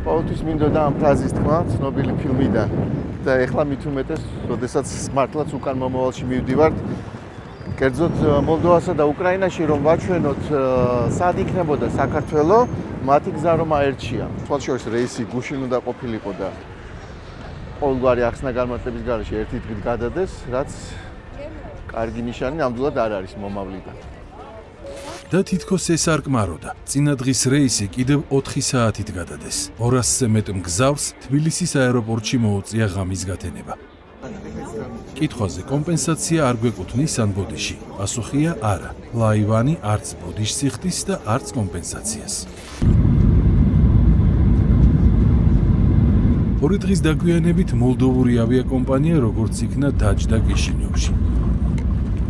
ყოველთვის მინდოდა ამ ფრაზის თქვა ცნობილი ფილმიდან და ეხლა მით უმეტეს, როდესაც მართლაც უკან მომავალში მივდივართ, კერძოდ მოლდოვასა და უკრაინაში რომ ვაჩვენოთ სად იქნებოდა საქართველო, მათი გზა რომ აერჩია. თვალშორის რეისი გუშინ უნდა ყოფილიყო და ყოველგვარი ახსნა განმარტების გარეშე ერთი დღით გადადეს, რაც კარგი ნიშანი ნამდვილად არ არის მომავლიდან. და თითქოს ეს არ კმაროდა. წინა დღის რეისი კიდევ 4 საათით გადადეს. 200-ზე მეტ მგზავრს თბილისის აეროპორტში მოუწია ღამის გათენება. კითხვაზე კომპენსაცია არ გვეკუთვნის ან ბოდიში. პასუხია არა. ლაივანი არც ბოდიშს იხდის და არც კომპენსაციას. ორი დღის დაგვიანებით მოლდოვური ავიაკომპანია როგორც იქნა დაჯდა კიშინიოვში.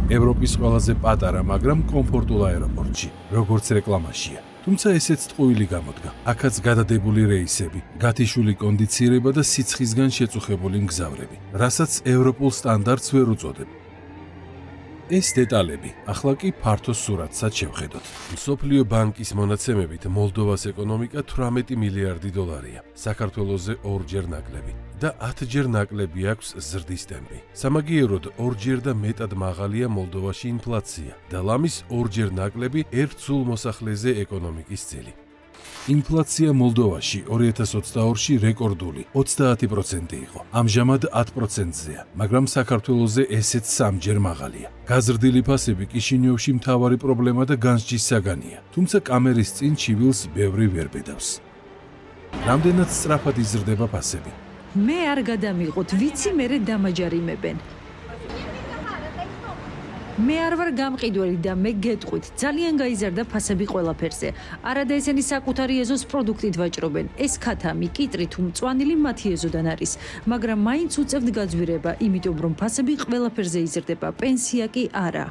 ევროპის ყველაზე პატარა, მაგრამ კომფორტულ აეროპორტში, როგორც რეკლამაშია. თუმცა ესეც ტყუილი გამოდგა. აქაც გადადებული რეისები, გათიშული კონდიცირება და სიცხისგან შეწუხებული მგზავრები, რასაც ევროპულ სტანდარტს ვერ უწოდებ. ეს დეტალები, ახლა კი ფართო სურათსაც შევხედოთ. მსოფლიო ბანკის მონაცემებით მოლდოვას ეკონომიკა 18 მილიარდი დოლარია, საქართველოზე 2-ჯერ ნაკლები და 10-ჯერ ნაკლები აქვს ზრდის ტემპი. სამაგიეროდ 2-ჯერ და მეტად მაღალია მოლდოვაში ინფლაცია და ლამის 2-ჯერ ნაკლები ერთ სულ მოსახლეზე ეკონომიკის წილი. ინფლაცია მოლდოვაში 2022-ში რეკორდული 30% იყო. ამჟამად 10%-ზეა, მაგრამ საქართველოზე ესეც 3-ჯერ მაღალია. გაზრდილი ფასები კიშინიოვში მთავარი პრობლემა და განსჯის საგანია, თუმცა კამერის წინ ჩივილს ბევრი ვერ ბედავს. რამდენად სწრაფად იზრდება ფასები? მე არ გადამიყოთ, ვიცი მერე დამაჯარიმებენ. მე არ ვარ გამყიდველი და მე გეტყვით, ძალიან გაიზარდა ფასები ყველაფერზე. არადა ესენი საკუთარი ეზოს პროდუქტით ვაჭრობენ. ეს ქათამი, კიტრი თუ მწვანილი მათი ეზოდან არის, მაგრამ მაინც უწევთ გაძვირება, იმიტომ რომ ფასები ყველაფერზე იზრდება, პენსია კი არა.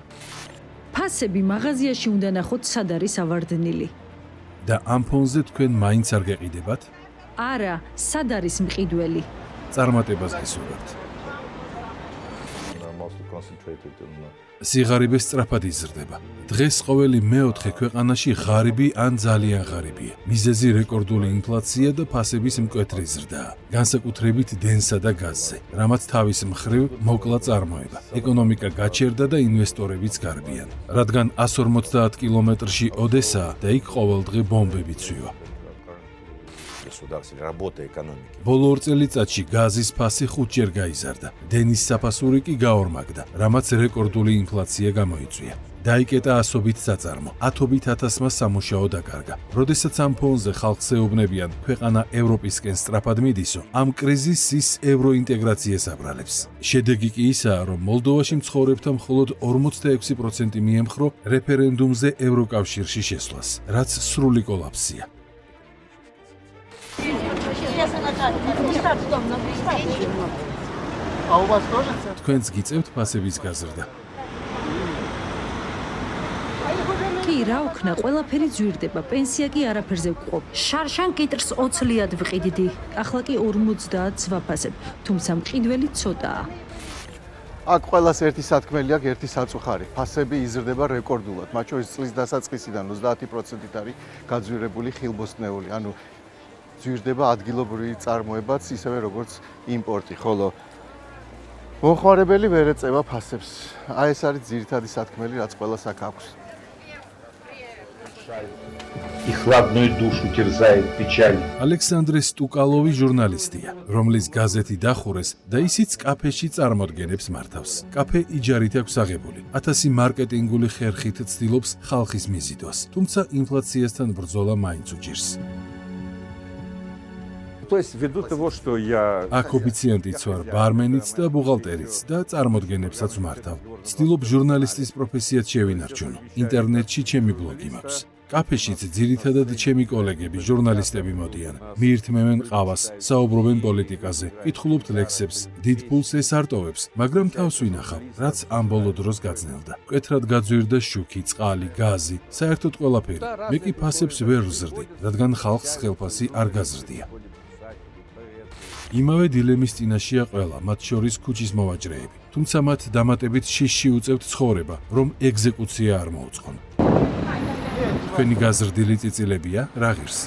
ფასები მაღაზიაში უნდა ნახოთ, სად არის ავარდნილი. და ამ ფონზე თქვენ მაინც არ გეყიდებათ? არა, სად არის მყიდველი? წარმატებას გესურვებთ. სიღარიბე სწრაფად იზრდება. დღეს ყოველი მეოთხე ქვეყანაში ღარიბი ან ძალიან ღარიბია. მიზეზი რეკორდული ინფლაცია და ფასების მკვეთრი ზრდაა. განსაკუთრებით დენსა და გაზზე, რამაც თავის მხრივ მოკლა წარმოება. ეკონომიკა გაჩერდა და ინვესტორებიც გარბიან, რადგან 150 კილომეტრში ოდესაა და იქ ყოველდღე ბომბები ცვივა. ბოლო 2 წელიწადში გაზის ფასი 5-ჯერ გაიზარდა. დენის საფასური კი გაორმაგდა, რამაც რეკორდული ინფლაცია გამოიწვია. დაიკეტა ასობით საწარმო, ათობით ათასმა სამუშაო დაკარგა. როდესაც ამ ფონზე ხალხს ეუბნებიან, ქვეყანა ევროპისკენ სწრაფად მიდისო, ამ კრიზისის ევროინტეგრაციას აბრალებს. შედეგი კი ისაა, რომ მოლდოვაში მცხოვრებთა მხოლოდ 46% მიემხრო რეფერენდუმზე ევროკავშირში შესვლას, რაც სრული კოლაფსია. თქვენც გიწევთ ფასების გაზრდა? კი, რა ვქნა, ყველაფერი ძვირდება, პენსია კი არაფერზე ვყობ. შარშან კიტრს 20 ლიად ვყიდდი, ახლა კი 50 ვაფასებ, თუმცა მყიდველი ცოტაა. აქ ყველას ერთი სათქმელი აქვს, ერთი საწუხარი. ფასები იზრდება რეკორდულად, მათ შორის წლის დასაწყისიდან 30%-ით არის გაძვირებული ხილბოსტნეული, ანუ ძვირდება ადგილობრივი წარმოებაც, ისევე როგორც იმპორტი, ხოლო მომხმარებელი ვერ ეწევა ფასებს. აი ეს არის ძირითადი სათქმელი, რაც ყველას აქ აქვს. И хладную душу терзает печаль. ალექსანდრე სტუკალოვი ჟურნალისტია, რომლის გაზეთი დახურეს და ისიც კაფეში წარმოდგენებს მართავს. კაფე იჯარით აქვს აღებული. 1000 მარკეტინგული ხერხით ცდილობს ხალხის მიზიდვას, თუმცა ინფლაციასთან ბრძოლა მაინც უჭირს. აქ ოფიციანტიც ვარ, ბარმენიც და ბუღალტერიც და წარმოდგენებსაც ვმართავ. ცდილობ ჟურნალისტის პროფესიად შევინარჩუნო. ინტერნეტში ჩემი ბლოგი მაქვს. კაფეშიც ძირითადად ჩემი კოლეგები, ჟურნალისტები მოდიან. მიირთმევენ ყავას, საუბრობენ პოლიტიკაზე, კითხულობთ ლექსებს, დიდ ფულს ესარტოვებს, მაგრამ თავს ვინახავ, რაც ამ ბოლო დროს გაძნელდა. მკვეთრად გაძვირდა შუქი, წყალი, გაზი, საერთოდ ყველაფერი. მე კი ფასებს ვერ ვზრდი, რადგან ხალხს ხელფასი არ გაზრდია. იმავე დილემის წინაშია ყველა, მათ შორის ქუჩის მოვაჭრეები. თუმცა მათ დამატებით შიში უწევთ ცხოვრება, რომ ეგზეკუცია არ მოუწყონ. თქვენი გაზრდილი წიწილებია, რა ღირს?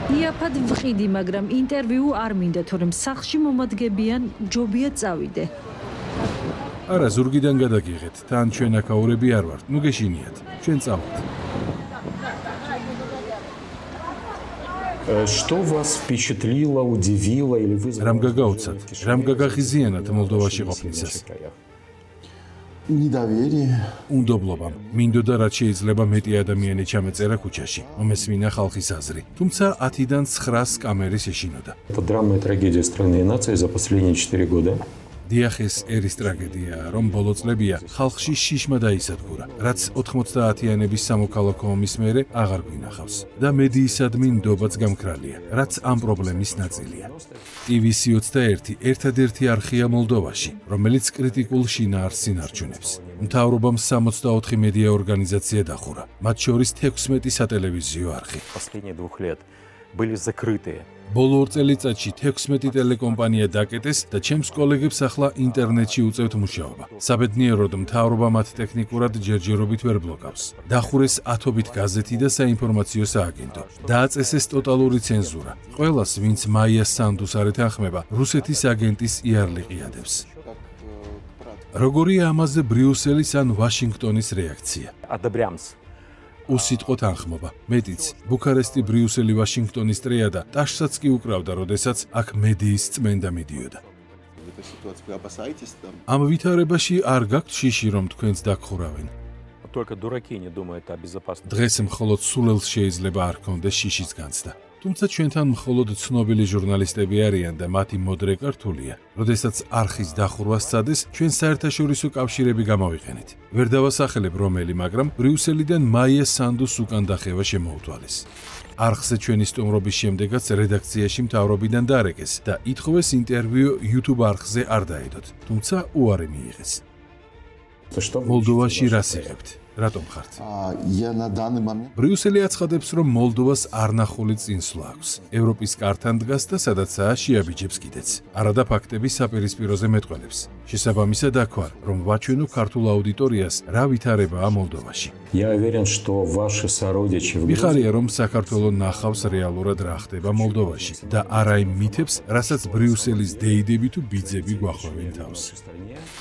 იაფად ვყიდი, მაგრამ ინტერვიუ არ მინდა, თორემ სახლში მომადგებიან, ჯობია წავიდე. არა, ზურგიდან გადაგიღეთ, თან ჩვენ აქაურები არ ვართ, ნუ გეშინიათ, ჩვენ წავით. Что вас впечатлило, удивило или вызвало? Рам гагауцат, рам гагахизიანად მოლდოვაში ყოფნისას. Недоверие. უნდობლობამ, მინდოდა რაც შეიძლება მეტი ადამიანი ჩამეწერა ქუჩაში, მომესმინა ხალხის აზრი. თუმცა 10-დან 900 კამერის ეშინოდა. Это драма и трагедия страны и нации за последние 4 года. დიახეს ერის ტრაგედია, რომ ბოლო წლებია ხალხში შიშმა დაისადგურა, რაც 90-იანების სამოქალაქო ომის მერე აღარ გვინახავს და მედიისადმი ნდობაც გამქრალია, რაც ამ პრობლემის ნაწილია. TV21 ერთადერთი არხია მოლდოვაში, რომელიც კრიტიკულ შინაარსს ინარჩუნებს. მთავრობამ 64 მედია ორგანიზაცია დახურა, მათ შორის 16 სატელევიზიო არხი. Последние 2 лет были закрытые. ბოლო 2 წელიწადში 16 ტელეკომპანია დაკეტეს და ჩემს კოლეგებს ახლა ინტერნეტში უწევთ მუშაობა. საბედნიეროდ მთავრობა მათ ტექნიკურად ჯერჯერობით ვერ ბლოკავს. დახურეს ათობით გაზეთი და საინფორმაციო სააგენტო. დააწესეს ტოტალური ცენზურა. ყველას, ვინც მაია სანდუს არ ეთანხმება, რუსეთის აგენტის იარლიყი ადევს. როგორია ამაზე ბრიუსელის ან ვაშინგტონის რეაქცია? Одобрямс. უსიტყვო თანხმობა. მეტიც, ბუქარესტი, ბრიუსელი, ვაშინგტონის ტრიადა ტაშსაც კი უკრავდა, როდესაც აქ მედიის წმენდა მიდიოდა. ამ ვითარებაში არ გაქვთ შიში, რომ თქვენს დაგხურავენ. Только дураки не думают о безопасности. დღეს მხოლოდ სულელს შეიძლება არ ქონდეს შიშის განცდა. თუმცა ჩვენთან მხოლოდ ცნობილი ჟურნალისტები არიან და მათი მოდრეკა რთულია. როდესაც არხის დახურვა სცადეს, ჩვენ საერთაშორისო კავშირები გამოვიყენეთ. ვერ დავასახელებ რომელი, მაგრამ ბრიუსელიდან მაია სანდუს უკან დახევა შემოუთვალეს. არხზე ჩვენი სტუმრობის შემდეგაც რედაქციაში მთავრობიდან დარეკეს და ითხოვეს ინტერვიუ YouTube არხზე არ დაედოთ, თუმცა უარი მიიღეს. მოლდოვაში რას იღებთ? რატომ ხართ? Я на данный момент ბრიუსელი აცხადებს, რომ მოლდოვას არნახული წინსვლა აქვს. ევროპის კართან დგას და სადაცაა შეაბიჯებს კიდეც. არადა ფაქტები საპირისპიროზე მეტყველებს. შესაბამისად აქვარ, რომ ვაჩვენო ქართულ აუდიტორიას, რა ვითარებაა მოლდოვაში. Я уверен, что ваши сородичи в მიხარია, რომ საქართველო ნახავს რეალურად რა ხდება მოლდოვაში და არა იმ მითებს, რასაც ბრიუსელის დეიდები თუ ბიძები გვახვევენ თავს.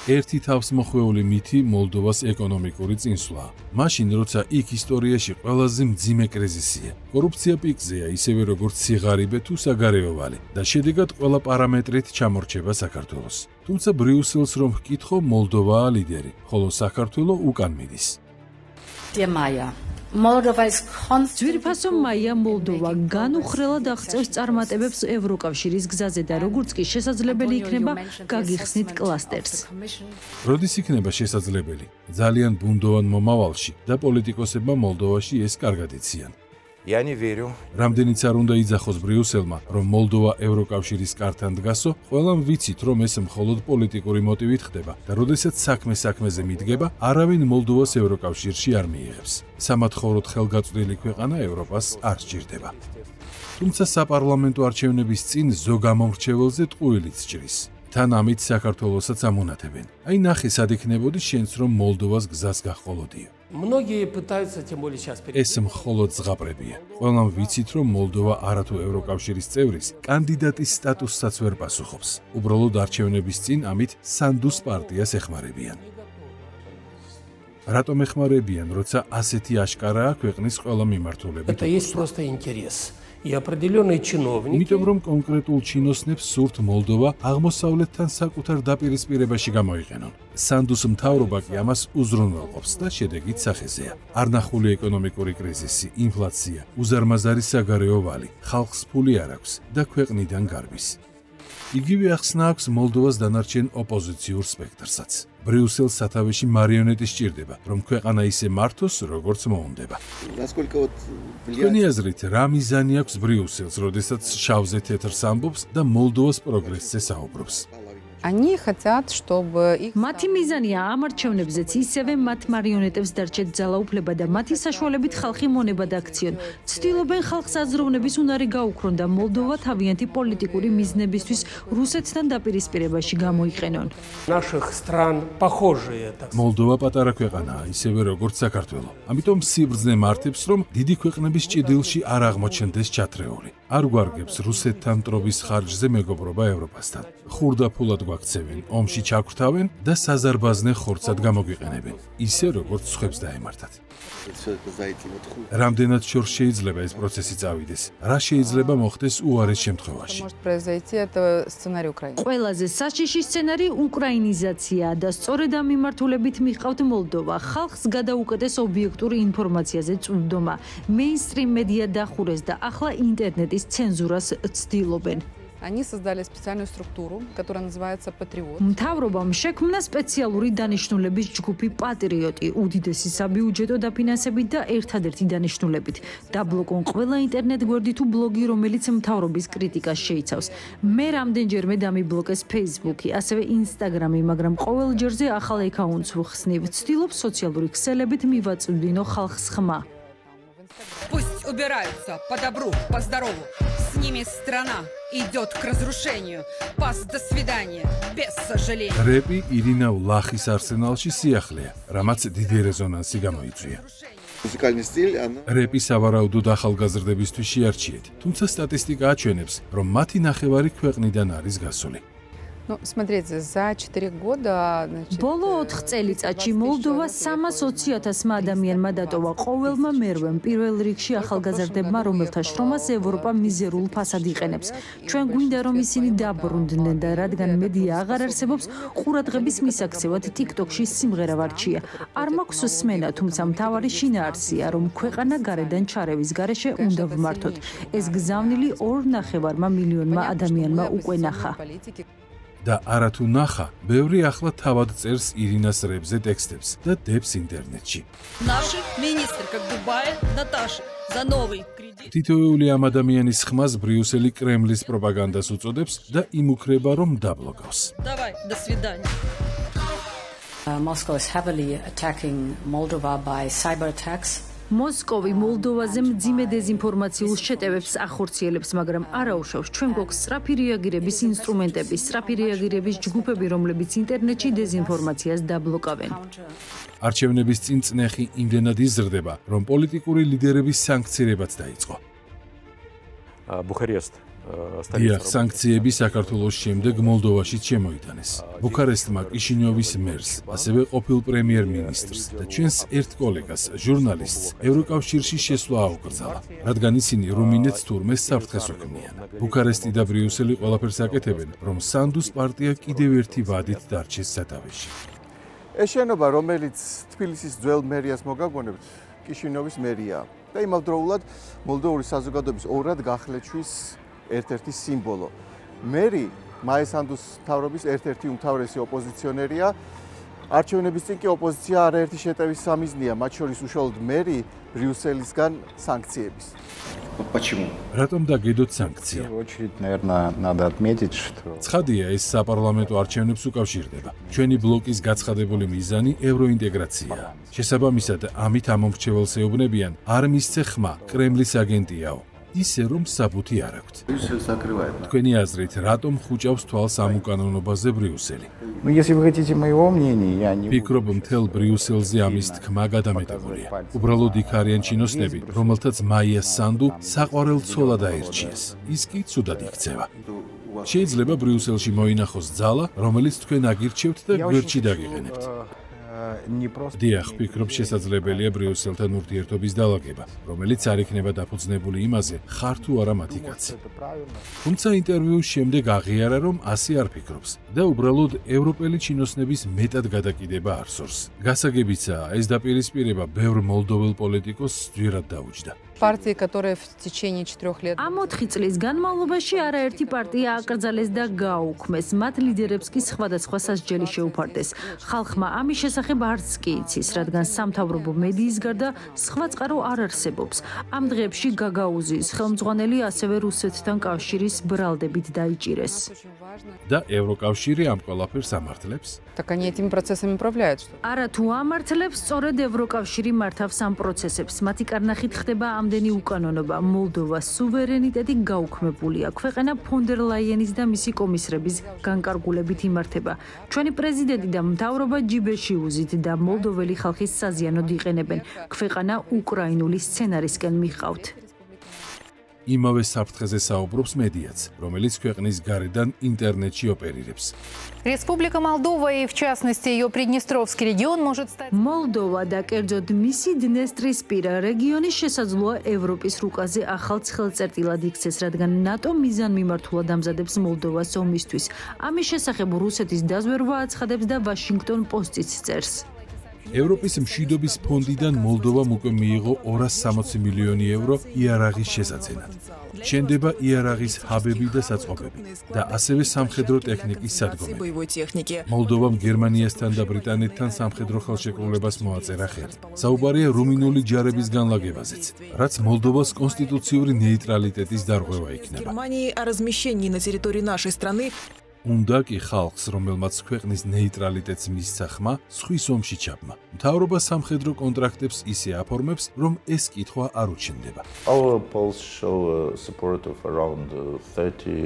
ერთი თავსმოხვეული მითი მოლდოვას ეკონომიკური წინსვლაა. მაშინ, როცა იქ ისტორიაში ყველაზე მძიმე კრიზისია. კორუფცია პიკზეა, ისევე როგორც სიღარიბე თუ საგარეო ვალი და შედეგად ყველა პარამეტრით ჩამორჩება საქართველოს. თუმცა ბრიუსელს რომ ვკითხო, მოლდოვაა ლიდერი, ხოლო საქართველო უკან მიდის. Dear Maya, Moldova is constantly ძვირფასო მაია მოლდოვა განუხრელად აღწევს წარმატებებს ევროკავშირის გზაზე და როგორც კი შესაძლებელი იქნება, გაგიხსნით კლასტერს. როდის იქნება შესაძლებელი? ძალიან ბუნდოვან მომავალში და პოლიტიკოსებმა მოლდოვაში ეს კარგად იციან. Я не верю. რამდენიც არ უნდა იძახოს ბრიუსელმა, რომ მოლდოვა ევროკავშირის კართან დგასო, ყველამ ვიცით, რომ ეს მხოლოდ პოლიტიკური მოტივით ხდება და როდესაც საქმეზე მიდგება, არავინ მოლდოვას ევროკავშირში არ მიიღებს. სამათხოვროდ ხელგაწვდილი ქვეყანა ევროპას არ სჭირდება. თუმცა საპარლამენტო არჩევნების წინ ზოგ ამომრჩეველზე ტყუილიც ჭრის. თან ამით საქართველოსაც ამონათებენ. აი ნახე, სად იქნებოდი შენც, რომ მოლდოვას გზას გაჰყოლოდიო. Многие пытаются, тем более сейчас, ეს მხოლოდ ზღაპრებია. ყველამ ვიცით, რომ მოლდოვა არათუ ევროკავშირის წევრის კანდიდატის სტატუსსაც ვერ პასუხობს. უბრალოდ არჩევნების წინ ამით სანდუს პარტიას ეხმარებიან. რატომ ეხმარებიან, როცა ასეთი აშკარაა ქვეყნის ყველა მიმართულებით? это есть просто интерес. И определенные чиновники იმიტომ რომ კონკრეტულ ჩინოსნებს სურთ მოლდოვა აღმოსავლეთთან საკუთარ დაპირისპირებაში გამოიყენონ. სანდუს მთავრობა კი ამას უზრუნველყოფს და შედეგით სახეზეა. არნახული ეკონომიკური კრიზისი, ინფლაცია, უზარმაზარი საგარეო ვალი, ხალხს ფული არ აქვს და ქვეყნიდან გარბის. იგივე ახსნა აქვს მოლდოვას დანარჩენ ოპოზიციურ სპექტრსაც. ბრიუსელს სათავეში მარიონეტი სჭირდება, რომ ქვეყანა ისე მართოს, როგორც მოუნდება. თქვენი აზრით, რა მიზანი აქვს ბრიუსელს, როდესაც შავზე თეთრს ამბობს და მოლდოვას პროგრესზე საუბრობს? Они хотят, чтобы их მათი მიზანია ამ არჩევნებზეც ისევე მათ მარიონეტებს დარჩეთ ძალაუფლება და მათი საშუალებით ხალხი მონება დაქციონ. ცდილობენ ხალხს აზროვნების უნარი გაუქრონ და მოლდოვა თავიანთი პოლიტიკური მიზნებისთვის რუსეთთან დაპირისპირებაში გამოიყენონ. Наших стран похожие, так сказать. მოლდოვა პატარა ქვეყანაა, ისევე როგორც საქართველო. ამიტომ სიბრძნე მართებს, რომ დიდი ქვეყნების ჭიდილში არ აღმოჩნდეს ჩათრეული. არ გვარგებს რუსეთთან მტრობის ხარჯზე მეგობრობა ევროპასთან. ხურდაფულად გვაქცევენ, ომში ჩაგვთავენ და საზარბაზნე ხორცად გამოგვიყენებენ, ისე როგორც სხვებს დაემართათ. რამდენად შორს შეიძლება ეს პროცესი წავიდეს? რა შეიძლება მოხდეს უარეს შემთხვევაში? может произойти, это сценарий Украины. ყველაზე საშიში სცენარი უკრაინიზაციაა და სწორედ ამ მიმართულებით მიყავთ მოლდოვა. ხალხს გადაუკეტეს ობიექტური ინფორმაციაზე წვდომა. მეინსტრიმ მედია დახურეს და ახლა ინტერნეტის ცენზურას ცდილობენ. Они создали специальную структуру, которая называется «Патриот». მთავრობამ შექმნა სპეციალური დანიშნულების ჯგუფი პატრიოტი, უდიდესი საბიუჯეტო დაფინანსებით და ერთადერთი დანიშნულებით. დაბლოკონ ყველა ინტერნეტ გვერდი თუ ბლოგი, რომელიც მთავრობის კრიტიკას შეიცავს. მე რამდენჯერმე დამიბლოკეს Facebook-ი, ასევე Instagram-ი, მაგრამ ყოველ ჯერზე ახალ აკაუნტს ვხსნივ. ვცდილობ სოციალური ქსელებით მივაწვდინო ხალხს ხმა. Пусть убираются по добру, по здорову. С ними страна идет к разрушению. Пас, до свидания, без сожаления. რეპი ირინა ვლახის არსენალში სიახლეა, რამაც დიდი რეზონანსი გამოიწვია. მუსიკალური სტილი, ანუ რეპი სავარაუდოდ ახალგაზრდებისთვის შეარჩიეთ, თუმცა სტატისტიკა აჩვენებს, რომ მათი ნახევარი ქვეყნიდან არის გასული. Ну, смотрите, за 4 года, значит, ბოლო 4 წელიწადში მოლდოვა 320,000 ადამიანმა დატოვა. ყოველმა მერვემ პირველ რიგში ახალგაზრდებმა, რომელთა შრომას ევროპა მიზერულ ფასად იყენებს. ჩვენ გვინდა რომ ისინი დაბრუნდნენ და რადგან მედია აღარ არსებობს, ყურადღების მისაქცევად TikTok-ში სიმღერა ვარჩია. არ მაქვს სმენა, თუმცა მთავარი შინაარსია, რომ ქვეყანა გარედან ჩარევის გარეშე უნდა ვმართოთ. ეს გზავნილი 2,5 მილიონმა ადამიანმა უკვე ნახა. политики. და არათუ ნახა, ბევრი ახლა თავად წერს ირინას რეპზე ტექსტებს და დებს ინტერნეტში. Наши министры, как Дубай, Наташи, за новый кредит. თითოეული ამ ადამიანის ხმას ბრიუსელი კრემლის პროპაგანდას უწოდებს და იმუქრება, რომ დაბლოკავს. Давай, до свидания. Moscow is heavily attacking Moldova by cyber attacks. მოსკოვი მოლდოვაზე მძიმე დეზინფორმაციულ შეტევებს ახორციელებს, მაგრამ არაუშავს ჩვენ გვაქვს სწრაფი რეაგირების ინსტრუმენტები, სწრაფი რეაგირების ჯგუფები, რომლებიც ინტერნეტში დეზინფორმაციას დაბლოკავენ. არჩევნების წინ წნეხი იმდენად იზრდება, რომ პოლიტიკური ლიდერების სანქცირებაც დაიწყო. Бухарест. დიახ, სანქციები საქართველოს შემდეგ მოლდოვაშიც შემოიტანეს. ბუქარესტმა კიშინიოვის მერს, ასევე ყოფილ პრემიერ-მინისტრს და ჩვენს ერთ კოლეგას, ჟურნალისტს, ევროკავშირში შესვლა აუკრძალა, რადგან ისინი რუმინეთს თურმე საფრთხეს უქმნიან. ბუქარესტი და ბრიუსელი ყველაფერს აკეთებენ, რომ სანდუს პარტია კიდევ ერთი ვადით დარჩეს სათავეში. ეს შენობა, რომელიც თბილისის ძველ მერიას მოგაგონებთ, კიშინიოვის მერია და იმავდროულად მოლდოვური საზოგადოების ორად გახლეჩვის ერთ-ერთი სიმბოლო. მერი მაესანდუს მთავრობის ერთ-ერთი უმთავრესი ოპოზიციონერია. არჩევნების წინ კი ოპოზიცია არაერთი შეტევის სამიზნეა, მათ შორის უშუალოდ მერი ბრიუსელისგან სანქციების. Почему? რატომ დაგედოთ სანქცია? В первую очередь, наверное, надо отметить, что ცხადია, ეს საპარლამენტო არჩევნებს უკავშირდება. ჩვენი ბლოკის გაცხადებული მიზანი ევროინტეგრაციაა. შესაბამისად, ამით ამომრჩეველს ეუბნებიან, არ მისცე ხმა, კრემლის აგენტიაო. ისე რომ საბუთი არ აქვთ. თქვენი აზრით, რატომ ხუჭავს თვალს ამ უკანონობაზე ბრიუსელი? Ну, если вы хотите моего мнения, я не ფიქრობ, მთელ ბრიუსელზე ამის თქმა გადამეტებულია. უბრალოდ იქ არიან ჩინოსნები, რომელთაც მაია სანდუ საყვარელ ცოლად აირჩიეს. ის კი ცუდად იქცევა. შეიძლება ბრიუსელში მოინახოს ძალა, რომელიც თქვენ აგირჩევთ და გვერდში დაგიყენებთ. не просто... დიახ, ფიქრობ, შესაძლებელია ბრიუსელთან ურთიერთობის დალაგება, რომელიც არ იქნება დაფუძნებული იმაზე, ხარ თუ არა მათი კაცი. თუმცა ინტერვიუს შემდეგ აღიარა, რომ ასე არ ფიქრობს და უბრალოდ ევროპელი ჩინოსნების მეტად გადაკიდება არსორს. გასაგებიცაა, ეს დაპირისპირება ბევრ მოლდოվել პოლიტიკოსს ძვირად დაუჯდა. партии, которые в течение 4 лет... ამ 4 წლის განმავლობაში არაერთი პარტია აკრძალეს და გააუქმეს. მათ ლიდერებს კი სხვადასხვა სასჯელი შეუფარდეს. ხალხმა ამის შესახებ არც კი იცის, რადგან სამთავრობო მედიის გარდა სხვა წყარო არ არსებობს. ამ დღეებში გაგაუზის ხელმძღვანელი ასევე რუსეთთან კავშირის ბრალდებით დაიჭირეს. და ევროკავშირი ამ ყველაფერს ამართლებს? Так они этими процессами управляют. არა თუ ამართლებს, სწორედ ევროკავშირი მართავს ამ პროცესებს. მათი კარნახით ხდება ამდენი უკანონობა. მოლდოვას სუვერენიტეტი გაუქმებულია. ქვეყანა ფონ დერ ლაიენის და მისი კომისრების განკარგულებით იმართება. ჩვენი პრეზიდენტი და მთავრობა ჯიბეში უზით და მოლდოველი ხალხის საზიანოდ იყენებენ. ქვეყანა უკრაინული სცენარისკენ მიყავთ. იმავე საფრთხეზე საუბრობს მედიაც, რომელიც ქვეყნის გარედან ინტერნეტში ოპერირებს. Республика Молдова и, в частности, ее Приднестровский регион может стать... მოლდოვა და კერძოდ მისი დნესტრისპირა რეგიონი შესაძლოა ევროპის რუკაზე ახალ ცხელწერტილად იქცეს, რადგან ნატო მიზანმიმართულად ამზადებს მოლდოვას ომისთვის. ამის შესახებ რუსეთის დაზვერვა აცხადებს და ვაშინგტონ პოსტიც წერს. ევროპის მშვიდობის ფონდიდან მოლდოვამ უკვე მიიღო 260 მილიონი ევრო იარაღის შესაძენად. შენდება იარაღის ჰაბები და საწყობები და ასევე სამხედრო ტექნიკის სადგომები. მოლდოვამ გერმანიასთან და ბრიტანეთთან სამხედრო ხელშეკრულებას მოაწერა ხელი. საუბარია რუმინული ჯარების განლაგებაზეც, რაც მოლდოვას კონსტიტუციური ნეიტრალიტეტის დარღვევა იქნება. უნდა კი ხალხს, რომელმაც ქვეყნის ნეიტრალიტეტს მისცა ხმა, სხვის ომში ჩაბმა. მთავრობა სამხედრო კონტრაქტებს ისე აფორმებს, რომ ეს კითხვა არ უჩნდება.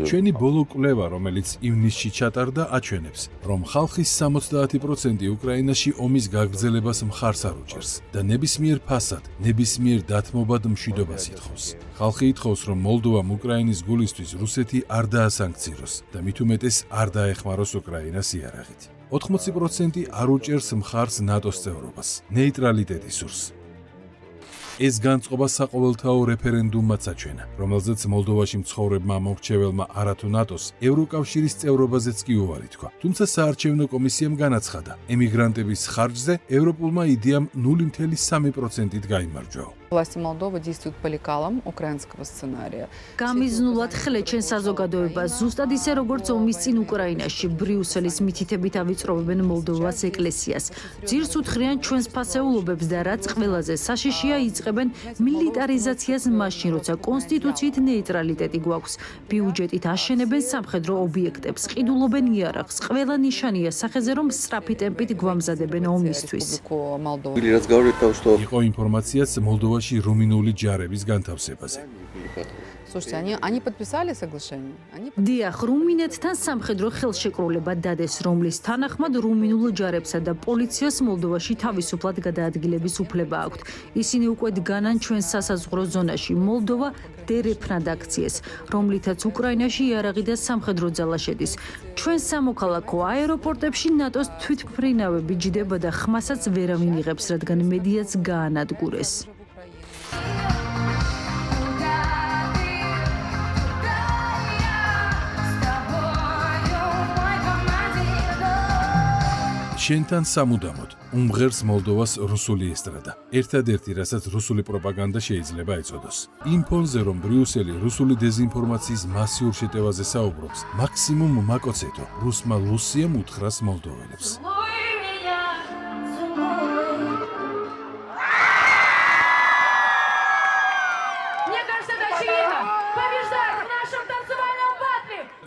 ჩვენი ბოლო კვლევა, რომელიც ივნისში ჩატარდა, აჩვენებს, რომ ხალხის 70% უკრაინაში ომის გაგრძელებას მხარს არ უჭერს და ნებისმიერ ფასად, ნებისმიერ დათმობად მშვიდობას ითხოვს. ხალხი ითხოვს, რომ მოლდოვამ უკრაინის გულისთვის რუსეთი არ დაასანქციროს და მით უმეტეს არ დაეხმაროს უკრაინას იარაღით. 80% არ უჭერს მხარს ნატოს წევრობას, ნეიტრალიტეტი სურს. ეს განწყობა საყოველთაო რეფერენდუმმაც აჩვენა, რომელზეც მოლდოვაში მცხოვრებმა მომრჩეველმა არათუ ნატოს, ევროკავშირის წევრობაზეც კი უარი თქვა. თუმცა საარჩევნო კომისიამ განაცხადა, ემიგრანტების ხარჯზე ევროპულმა იდეამ 0.3%-ით გაიმარჯვა. Власти Молдовы действуют по лекалам украинского сценария. გამიზნულად ხლეჩენ საზოგადოებას, ზუსტად ისე როგორც ომის წინ უკრაინაში, ბრიუსელის მითითებით ავიწროვებენ მოლდოვას ეკლესიას. ძირს უთხრიან ჩვენს ფასეულობებს და რაც ყველაზე საშიშია იწყებენ მილიტარიზაციას მაშინ, როცა კონსტიტუციით ნეიტრალიტეტი გვაქვს. ბიუჯეტით აშენებენ სამხედრო ობიექტებს, ყიდულობენ იარაღს. ყველა ნიშანია სახეზე, რომ სწრაფი ტემპით გვამზადებენ ომისთვის. იყო ინფორმაციაც მოლდოვაში რუმინული ჯარების განთავსებაზე. Слушайте, они подписали соглашение? დიახ, რუმინეთთან სამხედრო ხელშეკრულება დადეს, რომლის თანახმად რუმინულ ჯარებსა და პოლიციას მოლდოვაში თავისუფლად გადაადგილების უფლება აქვთ. ისინი უკვე დგანან ჩვენს სასაზღვრო ზონაში. მოლდოვა დერეფნად აქციეს, რომლითაც უკრაინაში იარაღი და სამხედრო ძალა შედის. ჩვენ სამოქალაქო აეროპორტებში ნატოს თვითმფრინავები ჯდება და ხმასაც ვერავინ იღებს, რადგან მედიაც გაანადგურეს. შენთან სამუდამოდ უმღერს მოლდოვას რუსული ესტრადა. ერთადერთი, რასაც რუსული პროპაგანდა შეიძლება ეწოდოს. იმ ფონზე, რომ ბრიუსელი რუსული დეზინფორმაციის მასიურ შეტევაზე საუბრობს, მაქსიმუმ მაკოცეთო რუსმა ლუსიამ უთხრას მოლდოველებს.